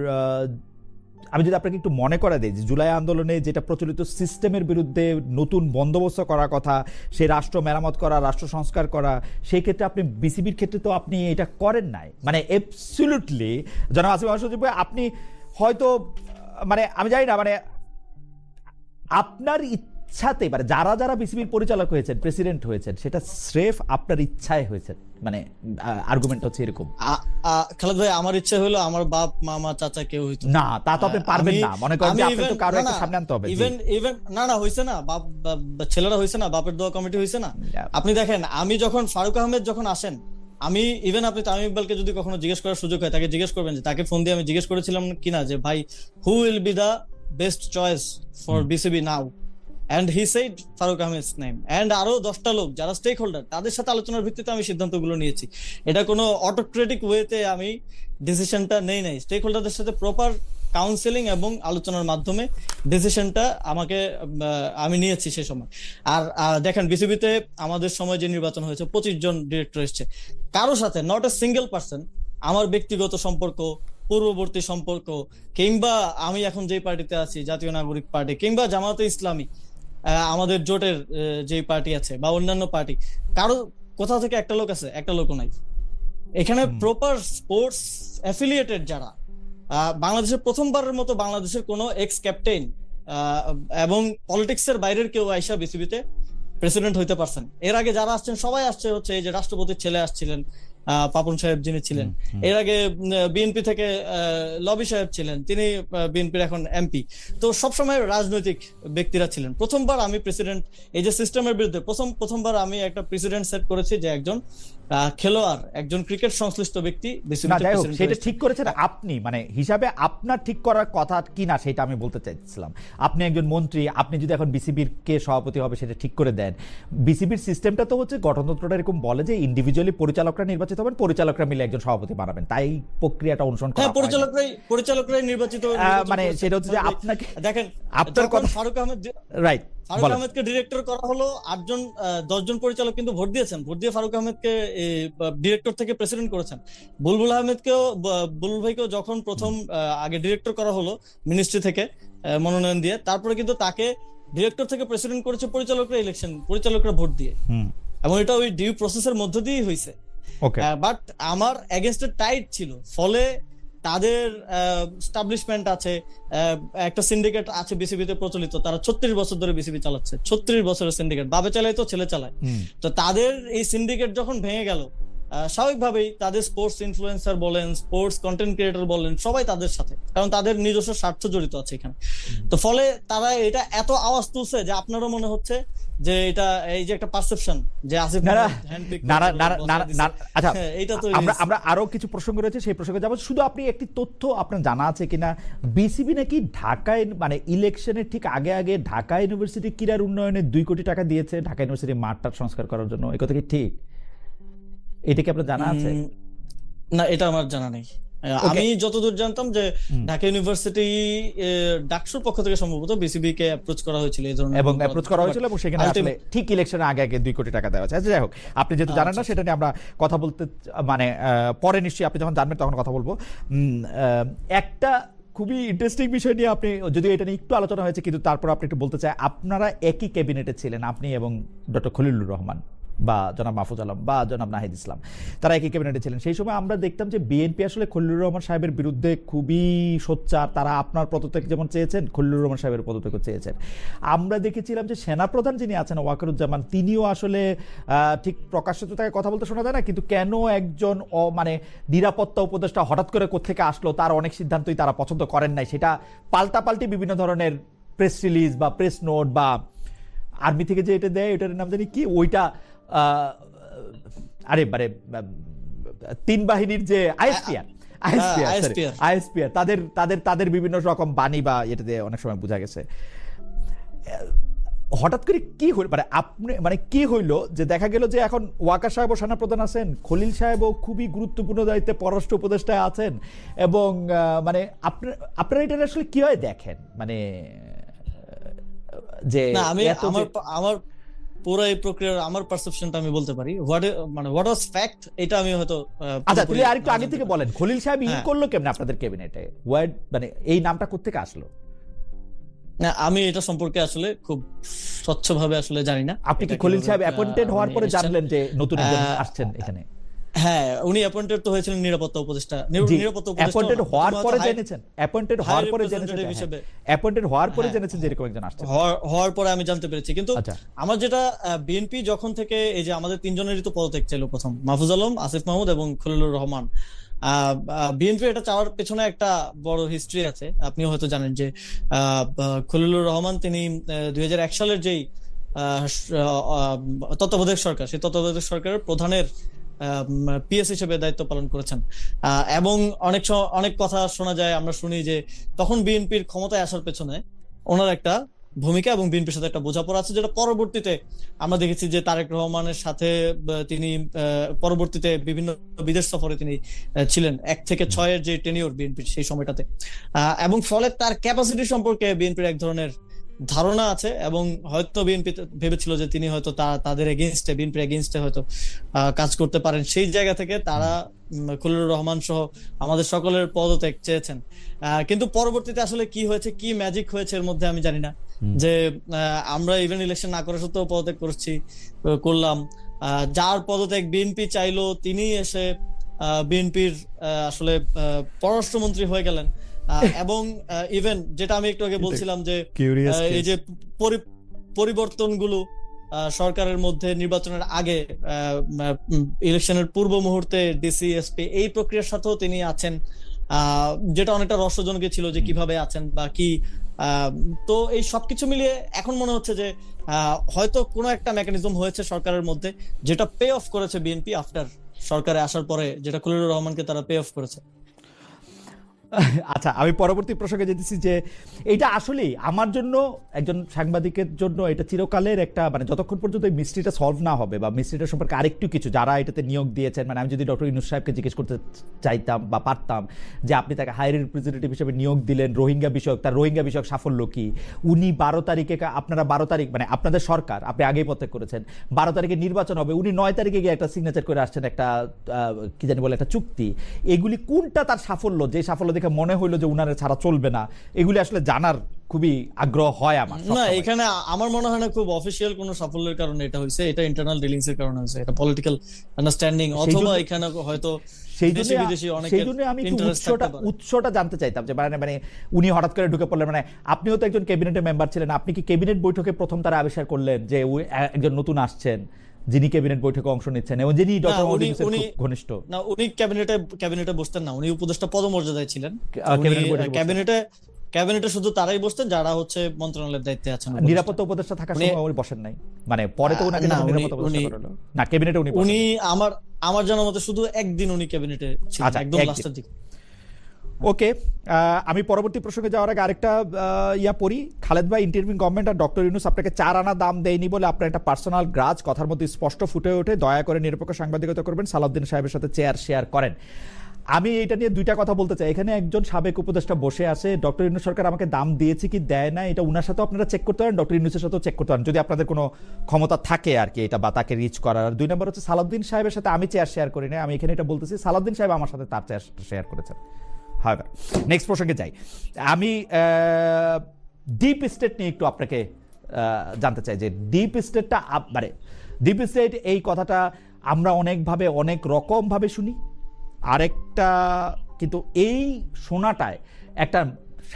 আমি যদি আপনাকে একটু মনে করা দিই যে জুলাই আন্দোলনে যেটা প্রচলিত সিস্টেমের বিরুদ্ধে নতুন বন্দোবস্ত করার কথা, সেই রাষ্ট্র মেরামত করা, রাষ্ট্র সংস্কার করা, সেই ক্ষেত্রে আপনি বিসিবির ক্ষেত্রে তো আপনি এটা করেন নাই। মানে অ্যাবসলিউটলি জনাব আসিফ মাহমুদ সজীব ভাই, আপনি হয়তো মানে আমি জানি না, মানে আপনার ইচ্ছাতে, মানে যারা যারা বিসিবির পরিচালক হয়েছেন, প্রেসিডেন্ট হয়েছেন, সেটা স্রেফ আপনার ইচ্ছায় হয়েছে। মানে আর্গুমেন্ট হচ্ছে এরকম। খালেদ ভাই, আমার ইচ্ছা হলো আমার বাপ মামা চাচা কেউ হইতো না, তা তো আপনি পারবেন না। মনে করেন যে আপনি তো কারো একটা সামনে আনতে হবে। ইভেন না হইছে না, বাপ ছেলেরা হইছে না, বাপের দোয়া কমিটি হইছে না। আপনি দেখেন, আমি যখন ফারুক আহমেদ যখন আসেন, আমি ইভেন আপনি তামিম ইকবালকে যদি কখনো জিজ্ঞেস করার সুযোগ হয়, তাকে জিজ্ঞেস করবেন যে তাকে ফোন দিয়ে আমি জিজ্ঞেস করেছিলাম কিনা যে ভাই, who will be the best choice for BCB now, and he said Faruk Ahmed's name, and আরো 10টা লোক যারা স্টেক হোল্ডার, তাদের সাথে আলোচনার ভিত্তিতে আমি সিদ্ধান্তগুলো নিয়েছি। এটা কোনো অটোক্রেটিক ওয়েতে আমি ডিসিশনটা নেই নাই, স্টেক হোল্ডারদের সাথে প্রপার কাউন্সেলিং এবং আলোচনার মাধ্যমে ডিসিশনটা আমি নিয়েছি সে সময়। আর দেখেন, বিসিবিতে আমাদের সময় যে নির্বাচন হয়েছে, 25 জন ডিরেক্টর এসেছে, কারো সাথে নট এ সিঙ্গেল পার্সন আমার ব্যক্তিগত সম্পর্ক, পূর্ববর্তী সম্পর্ক, কিংবা আমি এখন যে পার্টিতে আছি জাতীয় নাগরিক পার্টি কিংবা জামায়াতে ইসলামী, আমাদের জোটের যে পার্টি আছে বা অন্যান্য পার্টি, কারো কোথাও থেকে একটা লোক আছে, একটা লোকও নাই এখানে। প্রপার স্পোর্টস অ্যাফিলিয়েটেড যারা, বাংলাদেশের প্রথমবারের মতো বাংলাদেশের কোনো এক্স ক্যাপ্টেন এবং পলিটিক্সের বাইরের কেউ আইসা বিসিবিতে প্রেসিডেন্ট হইতে পারছেন। এর আগে যারা আসছেন সবাই আসছে হচ্ছে এই যে রাষ্ট্রপতির ছেলে আসছিলেন, পাপন সাহেব যিনি ছিলেন, এর আগে বিএনপি থেকে লবি সাহেব ছিলেন, তিনি বিএনপির এখন এমপি। তো সবসময় রাজনৈতিক ব্যক্তিরা ছিলেন। প্রথমবার আমি প্রেসিডেন্ট, এই যে সিস্টেমের বিরুদ্ধে প্রথমবার আমি একটা প্রেসিডেন্ট সেট করেছি যে একজন খেলোয়াড়, একজন ক্রিকেট সংশ্লিষ্ট ব্যক্তি সেটা ঠিক করেছেন আপনি, মানে হিসাবে আপনার ঠিক করার কথা কিনা সেটা আমি বলতে চাইছিলাম। আপনি একজন মন্ত্রী, আপনি যদি এখন বিসিবির কে সভাপতি হবে সেটা ঠিক করে দেন। বিসিবির সিস্টেমটা তো হচ্ছে, গঠনতন্ত্রটা এরকম বলে যে ইন্ডিভিজুয়ালি পরিচালকরা নির্বাচিত হবেন, পরিচালকরা মিলে একজন সভাপতি বানাবেন, তাই প্রক্রিয়াটা অনুসরণ করা। পরিচালকরাই নির্বাচিত, মানে সেটা হচ্ছে যে আপনাকে দেখেন, আপনার কথা ফারুক আহমেদ, রাইট, ফারুক আহমেদকে ডিরেক্টর করা হলো, 10 জন পরিচালক কিন্তু ভোট দিয়েছেন, ভোট দিয়ে ফারুক আহমেদকে ডিরেক্টর থেকে প্রেসিডেন্ট করেছেন। বুলবুল ভাইকেও যখন প্রথম আগে ডিরেক্টর করা হলো মিনিস্ট্রি থেকে মনোনয়ন দিয়ে, তারপরে কিন্তু তাকে ডিরেক্টর থেকে প্রেসিডেন্ট করেছে পরিচালকরা ভোট দিয়ে, এবং এটা ওই ডিউ প্রসেসের মধ্য দিয়েই হয়েছে। ওকে, বাট আমার এগেনস্টে টাইট ছিল, ফলে তাদের এস্টাবলিশমেন্ট আছে, একটা সিন্ডিকেট আছে বিসিবিতে প্রচলিত, তারা 36 বছর ধরে বিসিবি চালাচ্ছে, 36 বছরের সিন্ডিকেট, বাবে চালায় তো ছেলে চালায়। তো তাদের এই সিন্ডিকেট যখন ভেঙে গেল, স্বাভাবিকভাবেই তাদের স্পোর্টস ইনফ্লুয়েন্সার বলেন, স্পোর্টস কন্টেন্ট ক্রিয়েটর বলেন, সবাই তাদের সাথে, কারণ তাদের নিজস্ব স্বার্থ জড়িত আছে এখানে। তো ফলে তারা এটা এত আওয়াজ তুলছে যে আপনারও মনে হচ্ছে যে এটা এই যে একটা পারসেপশন যে আসিফ হ্যান্ডপিক। আচ্ছা, এইটা তো আমরা আরো কিছু প্রসঙ্গ রয়েছে, সেই প্রসঙ্গে যাবো। শুধু আপনি একটি তথ্য আপনার জানা আছে কিনা, বিসিবি নাকি ঢাকায় মানে ইলেকশনের ঠিক আগে আগে ঢাকা ইউনিভার্সিটি ক্রীড়ার উন্নয়নে 2 কোটি টাকা দিয়েছে ঢাকা ইউনিভার্সিটি মাঠটার সংস্কার করার জন্য, এই কথা কি ঠিক? এটা কি আপনার জানা আছে? না, এটা আমার জানা নেই। আমি যতদূর জানতাম যে ঢাকা ইউনিভার্সিটি ডাকসুর পক্ষ থেকে সম্ভবত বিসিবি কে অ্যাপ্রোচ করা হয়েছিল এই ধরনের, এবং অ্যাপ্রোচ করা হয়েছিল, এবং সেখানে আসলে ঠিক ইলেকশনের আগে আগে 2 কোটি টাকা দেওয়া হয়েছে। আচ্ছা, যাই হোক, আপনি যেহেতু জানেন না সেটা নিয়ে আমরা কথা বলতে মানে পরে নিশ্চয়ই আপনি যখন জানবেন তখন কথা বলবো। একটা খুবই ইন্টারেস্টিং বিষয় নিয়ে আপনি, যদিও এটা নিয়ে একটু আলোচনা হয়েছে, কিন্তু তারপর আপনি একটু বলতে চাই, আপনারা একই ক্যাবিনেটে ছিলেন, আপনি এবং ডক্টর খলিলুর রহমান বা জনাব মাহফুজ আলম বা জনাব নাহিদ ইসলাম, তারা একই ক্যাবিনেটে ছিলেন। সেই সময় আমরা দেখতাম যে বিএনপি আসলে খলিলুর রহমান সাহেবের বিরুদ্ধে খুবই সোচ্চার। তারা আপনার পদত্যাগ যেমন চেয়েছেন, খলিলুর রহমান সাহেবের পদত্যাগও চেয়েছেন। আমরা দেখেছিলাম যে সেনাপ্রধান যিনি আছেন ওয়াকারুজ্জামান, তিনিও আসলে ঠিক প্রকাশ্যত তাকে কথা বলতে শোনা যায় না, কিন্তু কেন একজন মানে নিরাপত্তা উপদেষ্টা হঠাৎ করে কোত্থেকে আসলো, তার অনেক সিদ্ধান্তই তারা পছন্দ করেন নাই। সেটা পাল্টাপাল্টি বিভিন্ন ধরনের প্রেস রিলিজ বা প্রেস নোট বা আর্মি থেকে যে এটা দেয়, এটার নাম জানি কি, ওইটা আরে মানে 3 বাহিনীর যে আইএসপিআর তাদের বিভিন্ন রকম বাণী বা এটা দিয়ে অনেক সময় বোঝা গেছে। হঠাৎ করে কি হইল, মানে আপনি মানে কি হইলো যে দেখা গেল যে এখন ওয়াকার সাহেব ও সেনাপ্রধান আছেন, খলিল সাহেবও খুবই গুরুত্বপূর্ণ দায়িত্বে পররাষ্ট্র উপদেষ্টায় আছেন, এবং মানে আপনারা এটা আসলে কিভাবে দেখেন, মানে যে আমার পুরো এই প্রক্রিয়ার আমার পারসেপশনটা আমি বলতে পারি, হোয়াট ওয়াজ ফ্যাক্ট, এটা আমি হয়তো। আচ্ছা, তাহলে আরেকটু আগে থেকে বলেন, খলিল সাহেব ইন করলো কেমনে আপনাদের ক্যাবিনেটে, ওয়ার্ড মানে এই নামটা কোত্থেকে আসলো? না, আমি এটা সম্পর্কে আসলে খুব স্বচ্ছভাবে আসলে জানি না। আপনি কি খলিল সাহেব অ্যাপয়েন্টেড হওয়ার পরে জানলেন যে নতুন একজন আসছেন এখানে? হ্যাঁ, উনি অ্যাপয়েন্টেড তো হয়েছিলেন নিরাপত্তা উপদেষ্টা। অ্যাপয়েন্টেড হওয়ার পরে জেনেছেন? অ্যাপয়েন্টেড হওয়ার পরে জেনেছেন যে এরকম একজন আসছে? হওয়ার পরে আমি জানতে পেরেছি। কিন্তু আমার যেটা, বিএনপি যখন থেকে এই যে আমাদের 3 জনেরই তো পদত্যাগ ছিল, প্রথম মাহফুজ আলম, আসিফ মাহমুদ এবং খলিলুর রহমান। বিএনপি এটা চাওয়ার পেছনে একটা বড় হিস্ট্রি আছে। আপনিও হয়তো জানেন যে খলিলুর রহমান তিনি 2001 সালের যেই তত্ত্বাবধায়ক সরকার, সেই তত্ত্বাবধায়ক সরকারের প্রধানের পিএস হিসেবে দায়িত্ব পালন করেছেন। এবং অনেক কথা শোনা যায়, আমরা শুনি যে তখন বিএনপির ক্ষমতায় আসার পেছনে ওনার একটা ভূমিকা এবং বিএনপির সাথে একটা বোঝাপড়া আছে, যেটা পরবর্তীতে আমরা দেখেছি যে তারেক রহমানের সাথে তিনি পরবর্তীতে বিভিন্ন বিদেশ সফরে তিনি ছিলেন, 1 থেকে 6 এর যে টেনিওর বিএনপির সেই সময়টাতে। এবং ফলে তার ক্যাপাসিটি সম্পর্কে বিএনপির এক ধরনের ধারণা আছে, এবং হয়তো বিএনপি ভেবেছিল যে তিনি হয়তো তাদের এগেইনস্টে, বিএনপির এগেইনস্টে হয়তো কাজ করতে পারেন। সেই জায়গা থেকে তারা খলিলুর রহমান সহ আমাদের সকলের পদত্যাগ চেয়েছেন। কিন্তু পরবর্তীতে আসলে কি হয়েছে, কি ম্যাজিক হয়েছে এর মধ্যে আমি জানি না, যে আমরা ইভেন ইলেকশন না করা সত্ত্বেও পদত্যাগ করলাম। যার পদত্যাগ বিএনপি চাইলো তিনি এসে বিএনপির আসলে পররাষ্ট্রমন্ত্রী হয়ে গেলেন। এবং ইভেন যেটা আমি একটু আগে বলছিলাম যে এই যে পরিবর্তনগুলো সরকারের মধ্যে নির্বাচনের আগে, ইলেকশনের পূর্ব মুহূর্তে ডিসি এসপি এই প্রক্রিয়ার সাথেও তিনি আছেন, যেটা অনেকটা রহস্যজনক ছিল যে কিভাবে আছেন বা কি। তো এই সবকিছু মিলিয়ে এখন মনে হচ্ছে যে হয়তো কোনো একটা মেকানিজম হয়েছে সরকারের মধ্যে, যেটা পে অফ করেছে বিএনপি আফটার সরকারে আসার পরে, যেটা খলিলুর রহমানকে তারা পে অফ করেছে। আচ্ছা, আমি পরবর্তী প্রসঙ্গে যেতেছি যে এটা আসলে আমার জন্য, একজন সাংবাদিকের জন্য এটা চিরকালের একটা, মানে যতক্ষণ পর্যন্ত এই মিস্ট্রিটা সলভ না হবে বা মিস্ট্রিটা সম্পর্কে আরেকটু কিছু যারা এটাতে নিয়োগ দিয়েছেন, মানে আমি যদি ডক্টর ইউনূস সাহেবকে জিজ্ঞেস করতে চাইতাম বা পারতাম যে আপনি তাকে হাই রিপ্রেজেন্টেটিভ হিসেবে নিয়োগ দিলেন, রোহিঙ্গা বিষয়ক, তার রোহিঙ্গা বিষয়ক সাফল্য কি, উনি 12 তারিখে, আপনারা 12 তারিখ মানে আপনাদের সরকার, আপনি আগেই প্রত্যেক করেছেন 12 তারিখে নির্বাচন হবে, উনি 9 তারিখে গিয়ে একটা সিগনেচার করে আসছেন, একটা কি জানি বলে একটা চুক্তি। এগুলি কোনটা তার সাফল্য, যে সাফল্য দেখে মনে হইলো যে উনারে ছাড়া চলবে না, এগুলি আসলে জানার খুবই আগ্রহ হয় আমার না, সবসময়। এখানে আমার মনে হয় না খুব অফিসিয়াল কোনো সাফল্যের কারণে এটা হয়েছে, এটা ইন্টারনাল ডিলিংস এর কারণে হয়েছে, এটা পলিটিক্যাল আন্ডারস্ট্যান্ডিং, সেই অথবা জন্য- এখানে হয়তো সেই দেশি জন্য বিদেশি সেই অনেকের জন্য আমি একটু ইন্টারেস্ট থাকতে পারে। উৎসটা জানতে চাইতাম যে মানে মানে উনি হঠাৎ করে ঢুকে পড়লেন, মানে আপনিও তো একজন ক্যাবিনেটের মেম্বার ছিলেন, আপনি কি ক্যাবিনেট বৈঠকে প্রথম তারা আবিষ্কার করলেন যে একজন নতুন আসছেন যিনি ক্যাবিনেট বৈঠকে অংশ নিচ্ছেন এবং যিনি ডক্টর মোহাম্মদ ইউনূসের খুব ঘনিষ্ঠ? না, উনি ক্যাবিনেটে বসতেন না, উনি উপদেষ্টা পদমর্যাদায় ছিলেন। ক্যাবিনেট বৈঠকে বসতেন। ক্যাবিনেটে শুধু তারাই বসতেন যারা হচ্ছে মন্ত্রণালয়ের দায়িত্বে আছেন। নিরাপত্তা উপদেষ্টা থাকার উনি- সময় উনি বসেন নাই, মানে পরে তো ওনাকে না, যখন নিরাপত্তা উপদেষ্টা উনি- করা হলো, না ক্যাবিনেটে উনি বসেন উনি নাই। আমার জানা মতে শুধু একদিন উনি ক্যাবিনেটে ছিলেন, আচ্ছা, একদম একদিন। লাস্টের দিকে। ওকে, আমি পরবর্তী প্রসঙ্গে যাওয়ার আগে আরেকটা পড়ি। খালেদ ভাই, ইন্টারিম গভর্নমেন্ট আর ডক্টর ইউনূস আপনাকে 4 আনা দাম দেয়নি বলে আপনার একটা পার্সোনাল গ্রাজ কথার মধ্যে স্পষ্ট ফুটে ওঠে, দয়া করে নিরপেক্ষ সাংবাদিকতা করবেন, সালাউদ্দিন সাহেবের সাথে চেয়ার শেয়ার করেন। আমি এটা নিয়ে দুইটা কথা বলতে চাই। এখানে একজন সাবেক উপদেষ্টা বসে আছে, ডক্টর ইউনূস সরকার আমাকে দাম দিয়েছে কি দেয় না এটা উনার সাথেও আপনারা চেক করতে পারেন, ডক্টর ইউনূসের সাথেও চেক করতে পারেন যদি আপনাদের কোনো ক্ষমতা থাকে আর কি এটা বা তাকে রিচ করার। আর 2 নম্বর হচ্ছে সালাউদ্দিন সাহেবের সাথে আমি চেয়ার শেয়ার করি না, আমি এখানে এটা বলতেছি সালাউদ্দিন সাহেব আমার সাথে তার চেয়ার শেয়ার করেছেন। হয়, নেক্সট প্রসঙ্গে যাই। আমি ডিপ স্টেট নিয়ে একটু আপনাকে জানতে চাই যে ডিপ স্টেটটা মানে ডিপ স্টেট এই কথাটা আমরা অনেকভাবে অনেক রকমভাবে শুনি। আরেকটা কিন্তু এই শোনাটায় একটা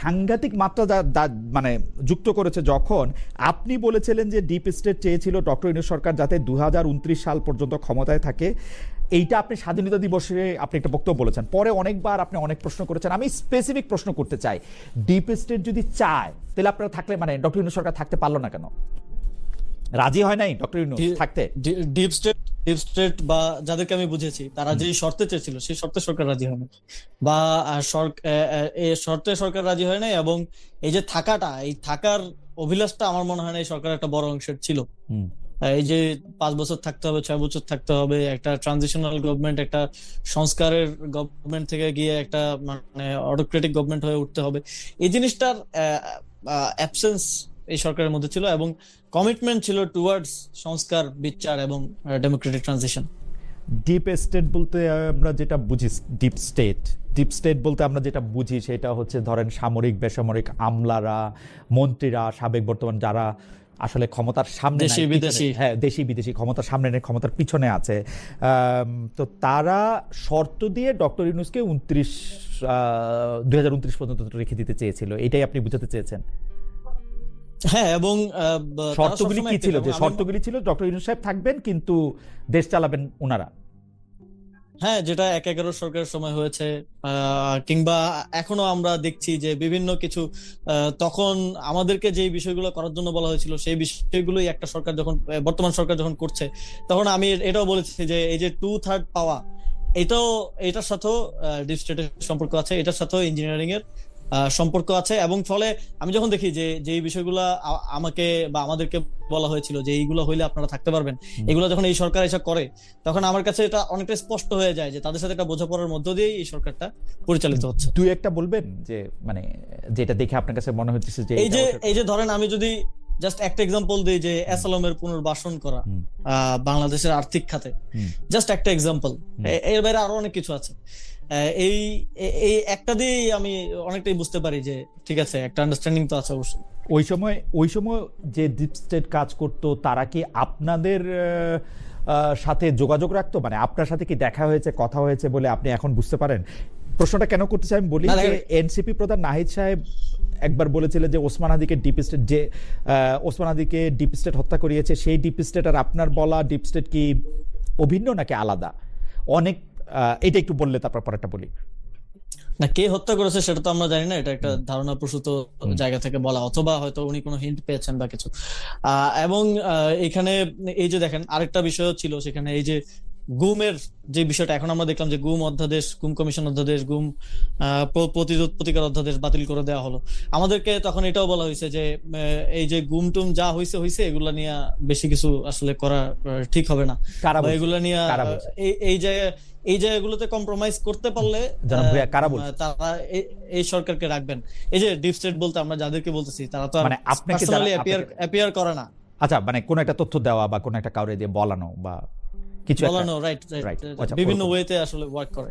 সাংঘাতিক মাত্রা মানে যুক্ত করেছে যখন আপনি বলেছিলেন যে ডিপ স্টেট চেয়েছিল ডক্টর ইউনূস সরকার যাতে 2029 সাল পর্যন্ত ক্ষমতায় থাকে। এইটা আপনি স্বাধীনতা দিবসে আপনি একটা বক্তব্য বলেছেন, পরে অনেকবার আপনি অনেক প্রশ্ন করেছেন। আমি স্পেসিফিক প্রশ্ন করতে চাই, ডিপ স্টেট যদি চায় তাহলে আপনারা থাকলে মানে ডক্টর ইউনূস সরকার থাকতে পারলো না কেন? রাজি হয় নাই ডক্টর ইউনূস থাকতে? ডিপ স্টেট বা যাদেরকে আমি বুঝেছি তারা যেই শর্তে চেয়েছিল সেই শর্তে সরকার রাজি হয় না, বা এই শর্তে সরকার রাজি হয় নাই। এবং এই যে এই থাকার অভিলাষটা আমার মনে হয় না এই সরকার একটা বড় অংশের ছিল। এই যে 5 বছর থাকতে হবে, 6 বছর থাকতে হবে, একটা ট্রানজিশনাল গভর্নমেন্ট, একটা সংস্কারের গভর্নমেন্ট থেকে গিয়ে একটা মানে অটোক্রেটিক গভর্নমেন্ট হয়ে উঠতে হবে, এই জিনিসটার অ্যাবসেন্স এই সরকারের মধ্যে ছিল, এবং কমিটমেন্ট ছিল টুয়ার্ডস সংস্কার, বিচার এবং ডেমোক্রেটিক ট্রানজিশন। ডিপ স্টেট বলতে আমরা যেটা বুঝি, ডিপ স্টেট বলতে আমরা যেটা বুঝি সেটা হচ্ছে ধরেন সামরিক বেসামরিক আমলারা, মন্ত্রীরা, সাবেক বর্তমান যারা আসলে ক্ষমতার সামনে দেশি বিদেশি, হ্যাঁ দেশি বিদেশি ক্ষমতার সামনে নেই, ক্ষমতার পিছনে আছে, তো তারা শর্ত দিয়ে ডক্টর ইউনূসকে 2029 পর্যন্ত রেখে দিতে চেয়েছিল, এটাই আপনি বুঝাতে চেয়েছেন? হ্যাঁ, এবং শর্তগুলি কি ছিল? যে শর্তগুলি ছিল ডক্টর ইউনূস সাহেব থাকবেন কিন্তু দেশ চালাবেন ওনারা। হ্যাঁ, যেটা 1/11 সরকারের সময় হয়েছে, কিংবা এখনো আমরা দেখছি যে বিভিন্ন কিছু তখন আমাদেরকে যে বিষয়গুলো করার জন্য বলা হয়েছিল সেই বিষয়গুলোই একটা সরকার যখন বর্তমান সরকার যখন করছে, তখন আমি এটাও বলেছি যে এই যে 2/3 পাওয়া, এটার সাথেও ডিপ স্টেটের সম্পর্ক আছে, এটার সাথেও ইঞ্জিনিয়ারিং এর সম্পর্ক আছে। এবং ফলে আমি যখন দেখি যে যে বিষয়গুলো আমাকে বা আমাদেরকে বলা হয়েছিল যে এইগুলো হইলে আপনারা থাকতে পারবেন, এগুলো যখন এই সরকার এসব করে, তখন আমার কাছে এটা অনেকটা স্পষ্ট হয়ে যায় যে তাদের সাথে একটা বোঝাপড়ার মধ্য দিয়েই এই সরকারটা পরিচালিত হচ্ছে। দুই একটা বলবেন যে মানে যেটা দেখে আপনার কাছে মনে হচ্ছে যে এই যে ধরেন আমি যদি জাস্ট একটা এক্সাম্পল দিই, যে অ্যাসালামের পুনর্বাসন করা বাংলাদেশের আর্থিক খাতে, জাস্ট একটা এক্সাম্পল, এর বাইরে আরো অনেক কিছু আছে। এই একটা দিয়েই আমি অনেকটাই বুঝতে পারি যে ঠিক আছে, একটা আন্ডারস্ট্যান্ডিং তো আছে অবশ্যই। ওই সময় যে ডিপ স্টেট কাজ করতো তারা কি আপনাদের সাথে যোগাযোগ রাখতো? মানে আপনার সাথে কি দেখা হয়েছে, কথা হয়েছে বলে আপনি এখন বুঝতে পারেন? প্রশ্নটা কেন করতে চাই আমি বলি যে এনসিপি প্রধান নাহিদ সাহেব একবার বলেছিলেন যে ওসমান হাদিকে ডিপ স্টেট হত্যা করিয়েছে, সেই ডিপ স্টেট আর আপনার বলা ডিপ স্টেট কি অভিন্ন নাকি আলাদা? অনেক এটা একটু বললে তারপর পরেরটা বলি। না, কে হত্যা করেছে সেটা তো আমরা জানি না, এটা একটা ধারণা প্রসূত জায়গা থেকে বলা, অথবা হয়তো উনি কোনো হিন্ট পেয়েছেন বা কিছু। এবং এখানে এই যে দেখেন আরেকটা বিষয় ছিল সেখানে, এই যে গুমের যে বিষয়টা, এখন আমরা দেখলাম যে গুম অধ্যাদেশ, গুম কমিশন অধ্যাদেশ, গুম প্রতিকার অধ্যাদেশ বাতিল করে দেওয়া হলো। আমাদেরকে তখন এটাও বলা হয়েছে যে এই যে গুম টুম যা হয়েছে এগুলা নিয়ে বেশি কিছু আসলে করা ঠিক হবে না, এগুলা নিয়ে এই জায়গাগুলোতে কম্প্রোমাইজ করতে পারলে তারা এই সরকারকে রাখবেন। এই যে ডিপ স্টেট বলতে আমরা যাদেরকে বলতেছি তারা তো মানে আপনাকে অ্যাপিয়ার করে না। আচ্ছা, মানে কোন একটা তথ্য দেওয়া বা কোন একটা কাউরে দিয়ে বলানো বা কিছু বলানো, রাইট, বিভিন্ন ওয়েতে আসলে ওয়ার্ক করে।